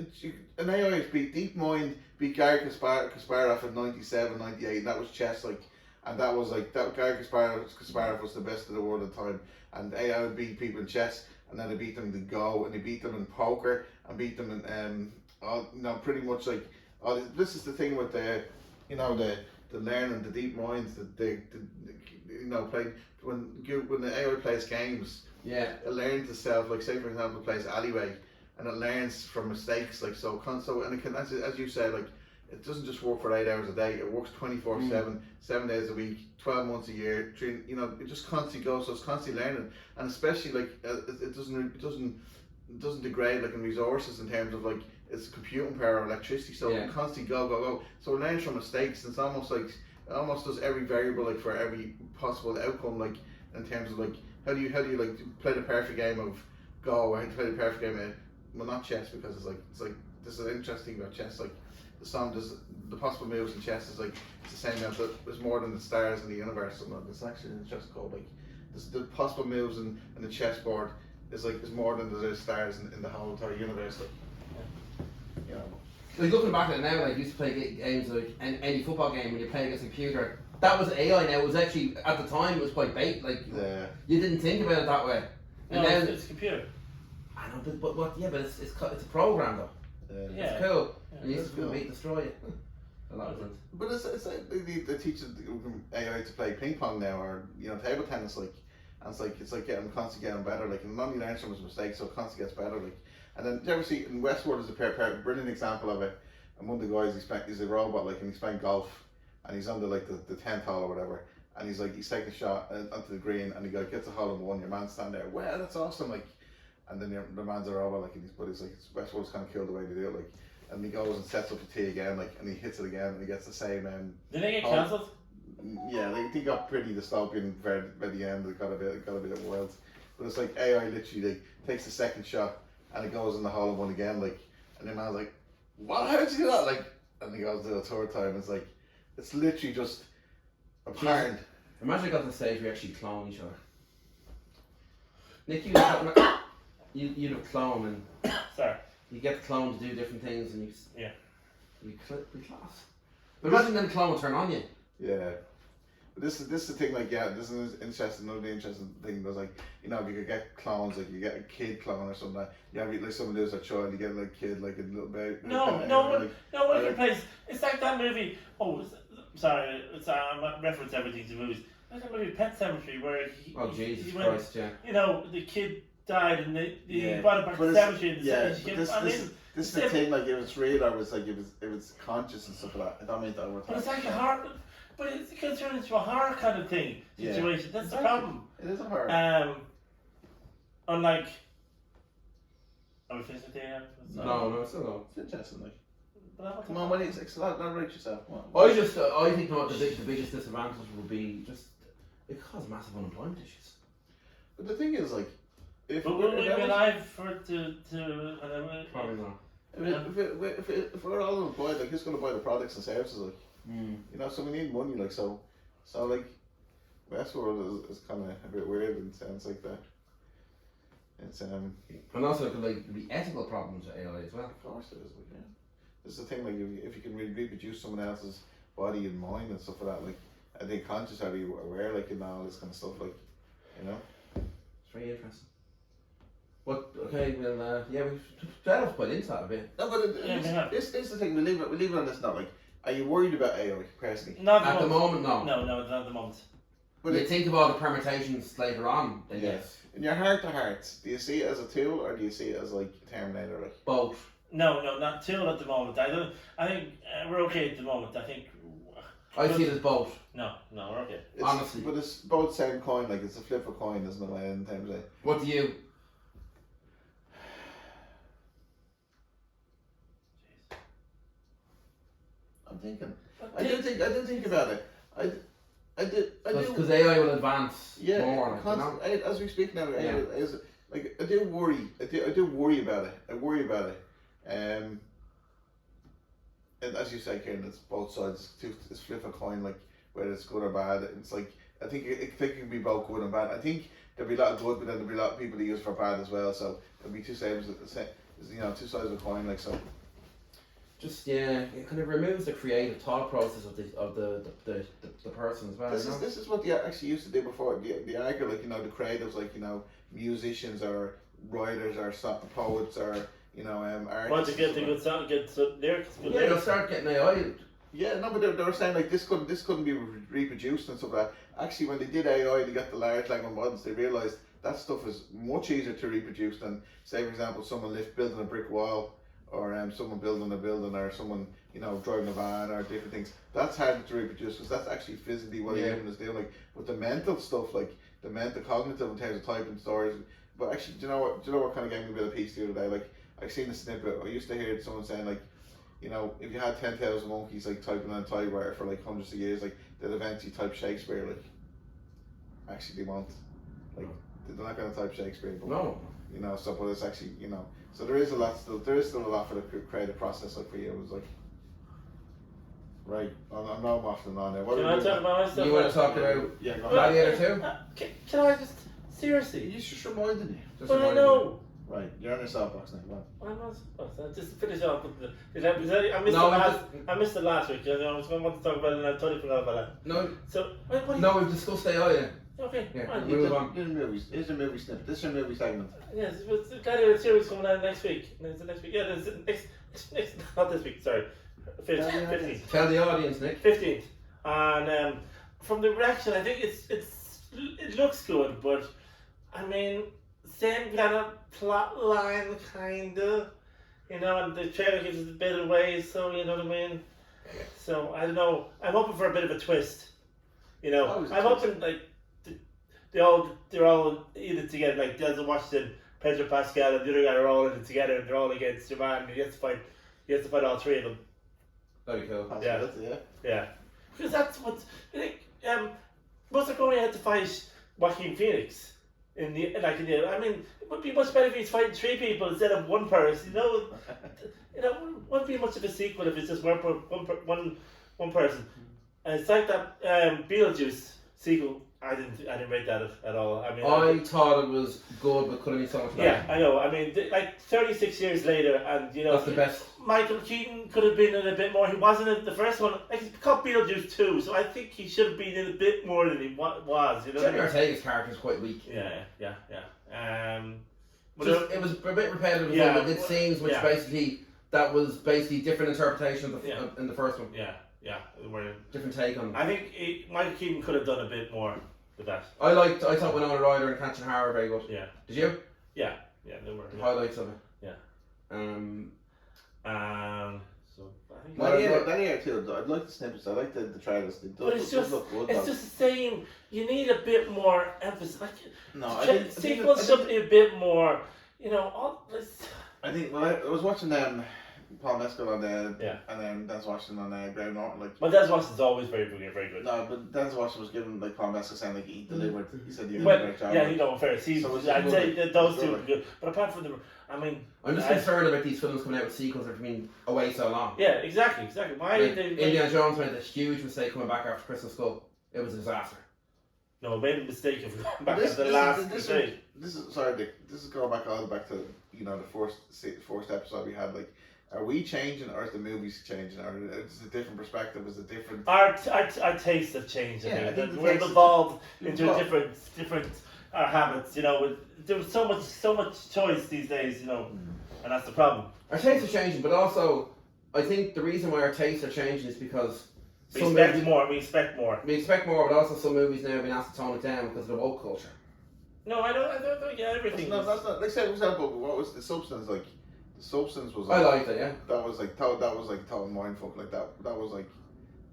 Speaker 1: an AI beat DeepMind, beat Garry Kasparov in 97, 98, and that was chess and that was Garry Kasparov was the best in the world at the time, and AI would beat people in chess, and then they beat them in Go, and they beat them in poker, and beat them in pretty much this is the thing with the learning, the deep minds, play when the AI plays games.
Speaker 3: Yeah.
Speaker 1: It learns itself, like say for example, it plays Alleyway, and it learns from mistakes, and it can, as you said, it doesn't just work for 8 hours a day. It works 24/7, 7 days a week, 12 months a year. It just constantly goes, so it's constantly learning, and especially it doesn't degrade in resources in terms of its computing power or electricity. So it can constantly go. So it learns from mistakes, and it's almost it almost does every variable for every possible outcome, in terms of how do you play the perfect game of Go, or how to play the perfect game of not chess, because it's this is interesting about chess, the possible moves in chess is it's the same amount that there's more than the stars in the universe. And it's actually in chess called the possible moves in the chessboard is more than the stars in the whole entire universe.
Speaker 3: Looking back at it now, you used to play games any football game when you play against a computer. That was AI. Now it was actually at the time it was quite bait. You didn't think about it that way.
Speaker 2: And no, it's a computer.
Speaker 3: I know, but what? Yeah, but it's a program though.
Speaker 2: Yeah.
Speaker 3: It's cool.
Speaker 1: Yeah,
Speaker 3: and you just beat destroy it. lot of times.
Speaker 1: But it's like they teach AI to play ping pong now, or table tennis, like, and it's like getting constantly getting better, like, and none learns from his mistakes, so it constantly gets better, like. And then do you ever see in Westworld is a brilliant example of it, and one of the guys he's a robot, like, and he's playing golf, and he's on the 10th hole or whatever, and he's taking a shot onto the green, and he gets a hole in one, your man stand there, wow, that's awesome, like, and then the man's a robot, like, but he's like, Westworld's kind of killed the way they do it, like. And he goes and sets up the tee again, like, and he hits it again, and he gets the same.
Speaker 2: Did they get cancelled?
Speaker 1: Yeah, they got pretty dystopian by the end. It got a bit wild. But it's like AI literally like takes the second shot, and it goes in the hole in one again, like, and the man's like, "What? How did you do that?" Like, and he goes to the third time. It's like, it's literally just a pattern.
Speaker 3: Imagine it got to the stage where you actually clone each other. Nick, you'd have clone and.
Speaker 2: Sorry.
Speaker 3: You get the clone to do different things, and you be class. But imagine then the clone will turn on you.
Speaker 1: Yeah, but this is the thing. Like, yeah, this is interesting. Another interesting thing was like, if you could get clones, like you get a kid clone or something. Like someone loses a child, you get a kid, like a little baby.
Speaker 2: No, what you place? It's like that movie. Oh, sorry, I'm reference everything to movies. Like that movie Pet Cemetery where
Speaker 3: Jesus Christ, yeah.
Speaker 2: The kid died and they brought it back to the cemetery and
Speaker 1: this is the thing, like, if it's real or if it's conscious and stuff like that, I don't mean that word.
Speaker 2: But it's like a horror, but it's going to turn into a horror kind of thing, situation. That's the problem.
Speaker 1: It is a horror.
Speaker 2: Unlike, are we finished with the
Speaker 3: No, it's still no.
Speaker 1: It's interesting, like. Come on, not rate yourself.
Speaker 3: I think the biggest disadvantage would be just it causes massive unemployment issues.
Speaker 1: But the thing is, like, if
Speaker 2: we'll be alive for it to
Speaker 3: probably not.
Speaker 1: If we're all employed, like, who's going to buy the products and services, like, so we need money, like, so like, Westworld is kind of a bit weird in a sense like that. It's
Speaker 3: and also like the ethical problems with AI as well.
Speaker 1: Of course it is, like, yeah. This is the thing, like, if you can reproduce someone else's body and mind and stuff like that, like, are they conscious, are you aware, like, all this kind of stuff, like,
Speaker 3: It's very interesting. But okay, well, we've delved quite into that a bit.
Speaker 1: No, but this is the thing. We leave it on this now. Like, are you worried about AI personally?
Speaker 2: Not
Speaker 3: at the moment, no.
Speaker 2: No, not at the moment.
Speaker 3: But you think about the permutations later on, then yes.
Speaker 1: In your heart to hearts, do you see it as a tool or do you see it as like Terminator? Like
Speaker 3: both.
Speaker 2: No, not tool at the moment. I think we're okay at the moment. I think.
Speaker 3: I see it as both.
Speaker 2: No, we're okay.
Speaker 3: Honestly,
Speaker 1: but it's both same coin. Like, it's a flip of coin, isn't it? In terms of.
Speaker 3: What do you?
Speaker 1: I'm thinking. I do think about it. I do.
Speaker 3: Because AI will advance more.
Speaker 1: As we speak now, I do worry. I do worry about it. I worry about it. And as you say, Kieran, it's both sides. It's flip a coin, like, whether it's good or bad. It's like, I think it can be both good and bad. I think there'll be a lot of good, but then there'll be a lot of people that use it for bad as well. So there'll be two sides of the coin, like, so.
Speaker 3: Just it kind of removes the creative thought process of the person as well.
Speaker 1: This is what they actually used to do before. The argue, like, the creatives, like, musicians or writers or poets or artists.
Speaker 2: Want to get the good sound, get lyrics.
Speaker 3: They'll start getting AI.
Speaker 1: Yeah, no, but they were saying, like, this couldn't be reproduced and stuff like that. Actually, when they did AI, they got the large language models. They realized that stuff is much easier to reproduce than, say, for example, someone building a brick wall. Or someone building a building, or someone driving a van, or different things. That's harder to reproduce because that's actually physically what a human is doing. Like, with the mental stuff, like the cognitive in terms of typing stories. But actually, do you know what kind of gave me a bit of peace the other day? Like, I've seen a snippet. I used to hear someone saying, like, if you had 10,000 monkeys, like, typing on a typewriter for like hundreds of years, like, they'd eventually type Shakespeare. Like, actually, they won't. Like, they're not going to type Shakespeare. But,
Speaker 3: no.
Speaker 1: But it's actually, so there is still a lot for the creative process, like, for you. It was like, right, I'm not waffling on there.
Speaker 2: Can I talk about myself?
Speaker 3: You want to talk about Gladiator 2?
Speaker 2: Can I just, seriously?
Speaker 1: You just reminded me.
Speaker 2: But I know.
Speaker 1: Right, you're on your soapbox now,
Speaker 2: I'm on soapbox. Just to finish off with I missed it last week. I was going to want to talk about it and I totally forgot about it.
Speaker 3: No.
Speaker 2: So,
Speaker 3: no, we've discussed AI.
Speaker 2: Okay,
Speaker 3: yeah, move on.
Speaker 1: Here's a movie snippet. This is a movie segment.
Speaker 2: Yes, the Gladiator series coming out next week. Next week. Yeah, next, not this week. Sorry, 15th.
Speaker 3: Tell the audience, Nick.
Speaker 2: 15th. And from the reaction, I think it looks good, but I mean, same kind of plot line, kind of, you know, and the trailer gives it a bit away, so you know what I mean. So I don't know. I'm hoping for a bit of a twist. You know,
Speaker 1: Always a
Speaker 2: I'm
Speaker 1: twist.
Speaker 2: hoping like they're all in it together. Like Denzel Washington, Pedro Pascal, and the other guy are all in it together, and they're all against your man. And he has to fight all three of them.
Speaker 3: That'd be cool.
Speaker 1: Possibility, yeah.
Speaker 2: Yeah, because that's what I think. Buster Crowley had to fight Joaquin Phoenix in the. I mean, it would be much better if he's fighting three people instead of one person. You know, it wouldn't be much of a sequel if it's just one person. And it's like that Beetlejuice sequel. I didn't rate that at all. I mean,
Speaker 3: I thought it was good, but could have been so much better.
Speaker 2: yeah, I know. I mean, like 36 years later, and you know,
Speaker 3: That's the best.
Speaker 2: Michael Keaton could have been in a bit more. He wasn't in the first one. Like, he caught Beetlejuice too, so I think he should have been in a bit more than he was. You know what I
Speaker 3: Jenny
Speaker 2: mean?
Speaker 3: Ortega's character is quite weak.
Speaker 2: Yeah.
Speaker 3: It was a bit repetitive.
Speaker 2: Yeah.
Speaker 3: But it seems which
Speaker 2: Yeah.
Speaker 3: that was basically different interpretation of
Speaker 2: Yeah.
Speaker 3: in the first one.
Speaker 2: Yeah.
Speaker 3: Different take on.
Speaker 2: I think Michael Keaton could have done a bit more with that.
Speaker 3: I thought Winona Ryder and Catch and Hara were very good.
Speaker 2: Yeah.
Speaker 3: Did you?
Speaker 2: Yeah, they were.
Speaker 3: The highlights of it.
Speaker 2: Yeah. So I think.
Speaker 1: That year too. I'd like the snippets. I like the trailers. They
Speaker 2: But it's just
Speaker 1: look good.
Speaker 2: it's just the same. You need a bit more emphasis. Like
Speaker 1: No, I think
Speaker 2: sequels should be a bit more. You know, all this.
Speaker 1: I think I was watching Paul Mescal on
Speaker 2: Yeah.
Speaker 1: and then Denzel Washington on Graham Norton. Like,
Speaker 2: But Denzel Washington's always very good.
Speaker 1: no, but Denzel Washington was given like Paul Mescal saying like he delivered. He said he did a
Speaker 2: Well,
Speaker 1: great job.
Speaker 2: yeah, you know, fair. See,
Speaker 1: So it's
Speaker 2: I'd
Speaker 1: good,
Speaker 2: say
Speaker 1: like,
Speaker 2: that those
Speaker 1: it's
Speaker 2: two
Speaker 1: good,
Speaker 2: are
Speaker 1: like-
Speaker 2: good. But apart from them, I mean,
Speaker 3: I'm just
Speaker 2: I-
Speaker 3: concerned about these films coming out with sequels that have been away so long.
Speaker 2: Yeah, exactly. Why
Speaker 3: Like,
Speaker 2: did they?
Speaker 3: Indiana Jones made a huge mistake coming back after Crystal Skull. It was a disaster.
Speaker 2: No, I made a mistake of going back
Speaker 1: This-
Speaker 2: to the
Speaker 1: this-
Speaker 2: last
Speaker 1: this-
Speaker 2: mistake.
Speaker 1: This is sorry, Dick. This is going back all the back to the first episode we had. Like, are we changing or is the movies changing? Or is it a different perspective? Is it different?
Speaker 2: Our tastes have changed. I
Speaker 1: Yeah,
Speaker 2: think.
Speaker 1: I think the
Speaker 2: We've
Speaker 1: tastes-
Speaker 2: evolved
Speaker 1: we've
Speaker 2: into
Speaker 1: evolved.
Speaker 2: different habits. You know, there's so much choice these days. You know, and that's the problem.
Speaker 3: Our tastes are changing, but also I think the reason why our tastes are changing is because
Speaker 2: We
Speaker 3: some
Speaker 2: expect
Speaker 3: movies,
Speaker 2: more. We expect more.
Speaker 3: we expect more, but also some movies now have been asked to tone it down because of the woke culture.
Speaker 2: No, I don't. Yeah, everything.
Speaker 1: No, that's not. Like, say for example, what was the substance like? The substance was.
Speaker 3: I
Speaker 1: Like,
Speaker 3: liked it, yeah.
Speaker 1: that was like total mindfuck. Like that was like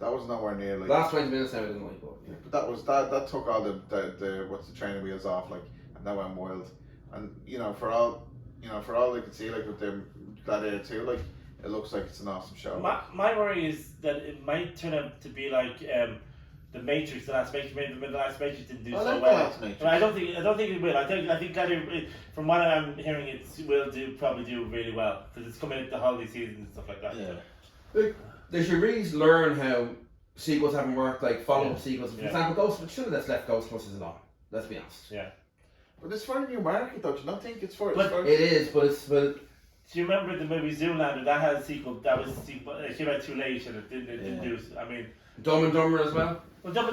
Speaker 1: that was nowhere near like.
Speaker 3: Last 20 minutes now I didn't like it. Yeah.
Speaker 1: But that took all the what's the training wheels off, like, and that went wild. And for all they could see, like with the Gladiator 2, like it looks like it's an awesome show.
Speaker 2: My worry is that it might turn out to be like the Matrix. The last Matrix, maybe the last Matrix didn't do
Speaker 1: I
Speaker 2: so
Speaker 1: like the
Speaker 2: well.
Speaker 1: last Matrix.
Speaker 2: But I don't think it will. I think that from what I'm hearing, it will probably do really well because it's coming into the holiday season and stuff like that.
Speaker 1: Yeah.
Speaker 3: They should really learn how sequels haven't worked, like follow-up sequels. For
Speaker 2: Yeah.
Speaker 3: example, should have just left Ghostbusters alone. Let's be honest.
Speaker 2: Yeah.
Speaker 1: But it's for a new market, don't you not think it's for?
Speaker 2: But
Speaker 3: It is, but
Speaker 2: do you remember the movie Zoolander? That had a sequel. It came out too late and it didn't do. I mean,
Speaker 3: Dumb and Dumber as well.
Speaker 2: well, Dumb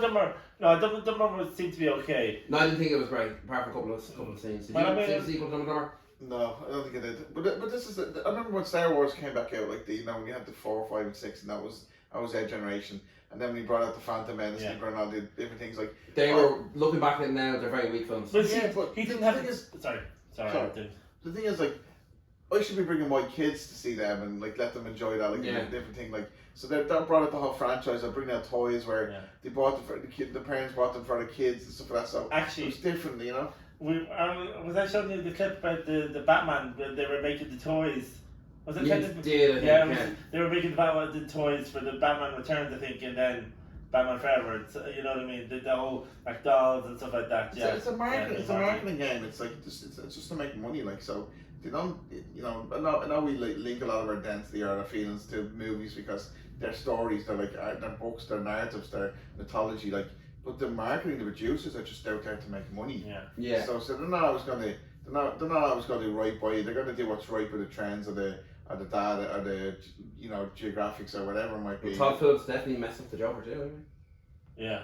Speaker 2: and Dumber seemed to be okay.
Speaker 3: No, I didn't think it was great, apart from a couple of scenes. Did
Speaker 2: Well,
Speaker 3: you
Speaker 2: I mean,
Speaker 3: see the sequel to Dumb and Dumber?
Speaker 1: No, I don't think it did. But this is I remember when Star Wars came back out, like when you had the 4, 5, and 6, and that was our generation. And then we brought out the Phantom Menace,
Speaker 2: Yeah.
Speaker 1: and brought out the different things like.
Speaker 3: They were, looking back at it now, they're very weak films.
Speaker 2: But
Speaker 1: Yeah,
Speaker 2: see,
Speaker 1: but
Speaker 2: he didn't
Speaker 1: the
Speaker 2: have.
Speaker 1: thing is-
Speaker 2: Sorry.
Speaker 1: Sorry. The thing is, like, I should be bringing my kids to see them and like let them enjoy that, like
Speaker 3: Yeah.
Speaker 1: a different thing, like. So that brought out the whole franchise. They're bringing out toys where they bought them for the kid, the parents bought them for the kids and stuff like that. So
Speaker 2: Actually,
Speaker 1: it's different, you know.
Speaker 2: Was I showing you the clip about the Batman when they were making the toys? Was it?
Speaker 3: You
Speaker 2: kind of-
Speaker 3: did, I think,
Speaker 2: yeah,
Speaker 3: yeah.
Speaker 2: they were making the toys for the Batman Returns, I think, and then Batman Forever. It's, you know what I mean? The whole like dolls and stuff like that. Yeah,
Speaker 1: It's a marketing.
Speaker 2: Yeah,
Speaker 1: It's a marketing game. It's like it's just to make money. Like so, they don't. You know, I know we like link a lot of our density or our feelings to movies because they're stories. They're like they're books. They're narratives. They're mythology. Like, but the marketing, the producers are just out there to make money.
Speaker 2: Yeah.
Speaker 3: Yeah.
Speaker 1: So they're not always gonna. They're not always gonna do right by you. They're gonna do what's right with the trends or the data or the geographics or whatever it might be.
Speaker 3: Todd Phillips definitely messed up the Joker too, anyway.
Speaker 2: Yeah.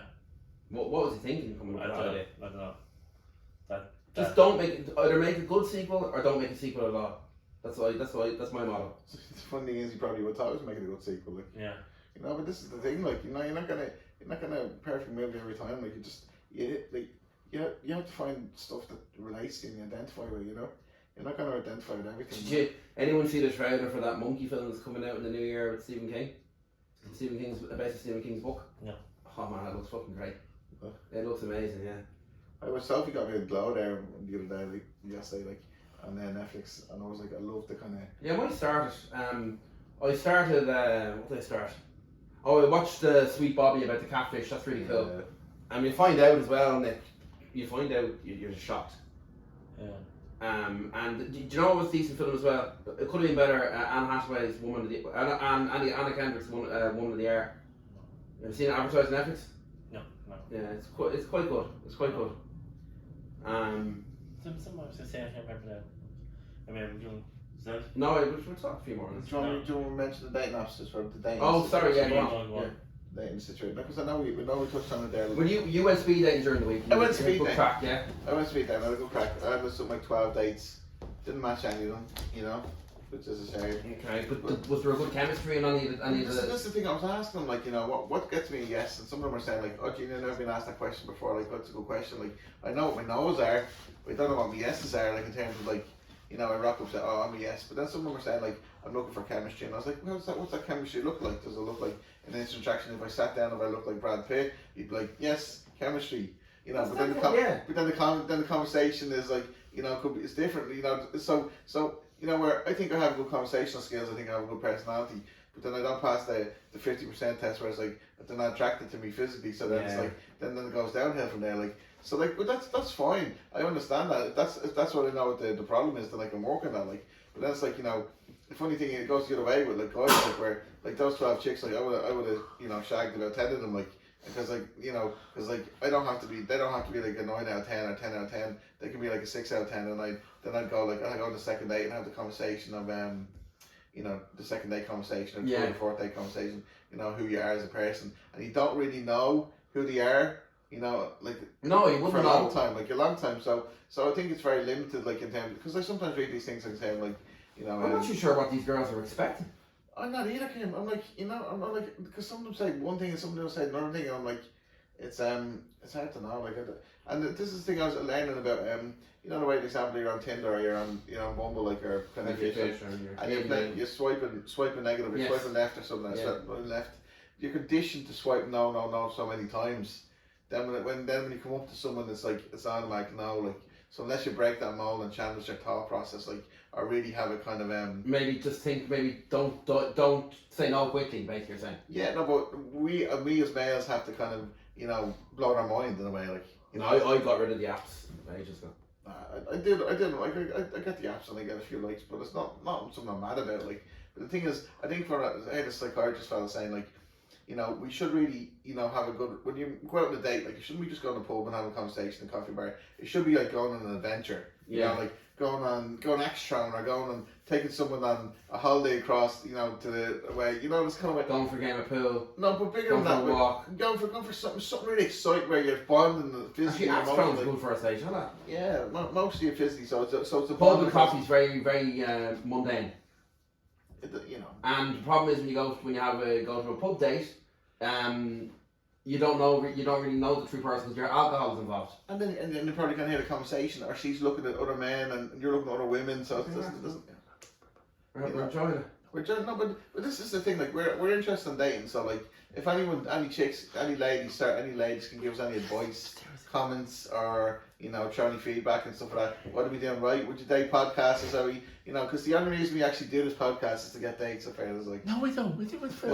Speaker 3: What was he thinking coming up
Speaker 2: I
Speaker 3: with
Speaker 2: don't
Speaker 3: that
Speaker 2: know.
Speaker 3: idea?
Speaker 2: That,
Speaker 3: Just don't make it, either make a good sequel or don't make a sequel at all. That's my motto.
Speaker 1: The funny thing is, he probably would thought it was making a good sequel. Like,
Speaker 2: Yeah.
Speaker 1: you know, but this is the thing. Like, you know, you're not gonna perfect movie every time. Like, you have to find stuff that relates to you and identify with. You know, you're not gonna identify with everything.
Speaker 3: Anyone see the trailer for that monkey film that's coming out in the new year with Stephen King? Based on Stephen King's book.
Speaker 2: No.
Speaker 3: Oh man, that looks fucking great.
Speaker 1: Huh?
Speaker 3: It looks amazing, yeah.
Speaker 1: I was Sophie got me a glow there the other day, like, yesterday, like, on Netflix, and I was like, I love the kind of.
Speaker 3: Yeah, I started. What did I start? Oh, I watched Sweet Bobby about the catfish. That's really cool. And you find out as well, Nick. You find out you're just shocked.
Speaker 2: Yeah.
Speaker 3: And do you know what was a decent film as well? It could have been better. Anne Hathaway's Woman of the Anna Kendrick's Woman of the Year. Have you seen it advertised on Netflix?
Speaker 2: No.
Speaker 3: Yeah, it's quite good. It's quite good.
Speaker 2: Someone was saying, I can't remember that. I mean, we're doing. Is that?
Speaker 3: No, we'll talk a few more.
Speaker 1: Do you want to mention the dating apps as well? The dating.
Speaker 3: Oh, sorry, yeah, go
Speaker 2: Go on.
Speaker 1: Dating situation. Because I know we touched on it there.
Speaker 3: Well, you went speed dating during the week.
Speaker 1: I went speed dating.
Speaker 3: Crack, yeah.
Speaker 1: I went speed dating. I had a good crack. I had something like 12 dates. Didn't match any of them. You know, which is a shame.
Speaker 3: Okay, but was there a good chemistry and any of the?
Speaker 1: This is the thing. I was asking them, like, you know, what gets me a yes, and some of them are saying like, oh, Gina, I've never been asked that question before. Like, what's a good question? Like, I know what my no's are, but I don't know what my yeses are. Like, in terms of like, you know, I rock up and say, oh, I'm a yes. But then some of them are saying like, I'm looking for chemistry, and I was like, well, what's that chemistry look like? Does it look like an instant attraction? If I sat down, if I look like Brad Pitt, you'd be like, yes, chemistry. You know, but then the conversation is like, you know, it's different. You know, so you know, where I think I have good conversational skills, I think I have a good personality, but then I don't pass the 50% test where it's like they're not attracted to me physically, so then it's like then it goes downhill from there. Like, so like, but that's fine. I understand that. If that's what I know what the problem is, then I can work on that. Like, but then it's like, you know, the funny thing, it goes the other way with like guys, like where like those 12 chicks, like I would have you know shagged about 10 of them, like. Because like, you know, because like they don't have to be like a 9 out of 10 or 10 out of 10. They can be like a 6 out of 10, and I'd go on the second date and have the conversation of you know, the second date conversation or the fourth date conversation. You know, who you are as a person, and you don't really know who they are. You know, like
Speaker 3: no, you wouldn't
Speaker 1: for a
Speaker 3: know.
Speaker 1: long time, like a long time. So I think it's very limited, like in terms, because I sometimes read these things and say like, you know,
Speaker 3: I'm not too sure what these girls are expecting.
Speaker 1: I'm not either, Kim. I'm like, you know, I'm not like, because some of them say one thing and some of them say another thing, and I'm like, it's hard to know, like, and this is the thing I was learning about, you know, the way, for example, you're on Tinder or you're on, you know, Bumble, like, or Plenty of Fish, and you're swiping negative, you're swiping left or something, swiping left. You're conditioned to swipe no so many times. Then when you come up to someone, it's like it's automatic no, like. So unless you break that mold and challenge your thought process, like, or really have a kind of
Speaker 3: maybe just think, maybe don't say no quickly, basically you're saying.
Speaker 1: Yeah, no, but we as males have to kind of, you know, blow our mind in a way, like, you know.
Speaker 3: I got rid of the apps ages ago.
Speaker 1: I did, like, I get the apps and I get a few likes, but it's not something I'm mad about, like. But the thing is, I think I had a psychiatrist fella saying, like, you know, we should really, you know, have a good, when you go out on a date, like, you shouldn't be just going to the pub and having a conversation in a coffee bar. It should be like going on an adventure, you know, like going extra or going and taking someone on a holiday across, you know, to the way, you know, it's kind of like
Speaker 3: going for a game of pool.
Speaker 1: No, but bigger than that, going for something really exciting where you're bonding physically.
Speaker 3: Actually, that's like, good for a stage, isn't it?
Speaker 1: Yeah, mostly physically. So it's a
Speaker 3: pub and coffee is very mundane.
Speaker 1: You know,
Speaker 3: and the problem is when you go to a pub date, you don't really know the true person because your alcohol is involved. And then
Speaker 1: you probably can't hear the conversation, or she's looking at other men and you're looking at other women, so it doesn't.
Speaker 3: We're enjoying it.
Speaker 1: But this is the thing. Like we're interested in dating, so like if any ladies can give us any advice, comments, or you know, try any feedback and stuff like that. What are we doing right? Would you date podcasts? Are we, you know, because the only reason we actually do this podcast is to get dates. Apparently, like
Speaker 2: no, we don't. We do it for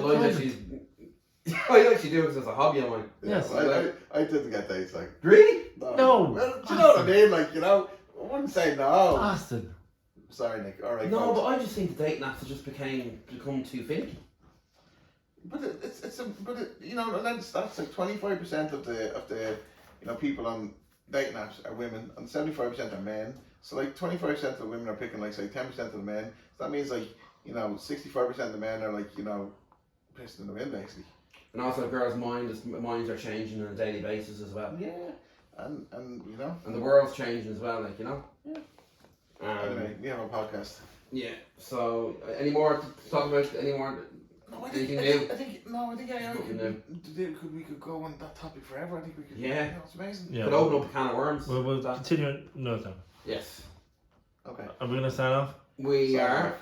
Speaker 3: I actually do it as a hobby of mine.
Speaker 1: Yes, I didn't get dates. Like
Speaker 3: really?
Speaker 1: No. Well, do you know what I mean? Like, you know, I wouldn't say no.
Speaker 2: Austin.
Speaker 1: Sorry, Nick. All right.
Speaker 3: No, folks. But I just think the dating apps have just become too finicky.
Speaker 1: But you know, and that's like 25% of the you know, people on dating apps are women and 75% are men. So like 25% of the women are picking like say 10% of the men. So that means like, you know, 65% of the men are like, you know, pissed in the wind basically.
Speaker 3: And also girls' minds are changing on a daily basis as well.
Speaker 1: Yeah. And you know.
Speaker 3: And the world's changing as well, like, you know.
Speaker 1: Yeah. Anyway, we have a podcast.
Speaker 3: Yeah. So, any more to talk about? Any more?
Speaker 1: No,
Speaker 3: Anything
Speaker 1: I
Speaker 3: new?
Speaker 1: think AI we could go on that topic forever. I think we could.
Speaker 3: Yeah.
Speaker 1: You know, it's amazing.
Speaker 2: Yeah.
Speaker 3: Could open up a can of worms.
Speaker 2: We'll continue another time.
Speaker 3: Yes.
Speaker 1: Okay.
Speaker 2: Are we gonna sign off?
Speaker 3: We
Speaker 1: Sign
Speaker 3: are.
Speaker 1: off.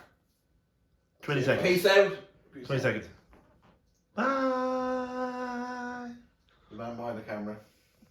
Speaker 2: 20 seconds.
Speaker 3: Peace out.
Speaker 2: 20 seconds. Bye.
Speaker 1: The man behind the camera.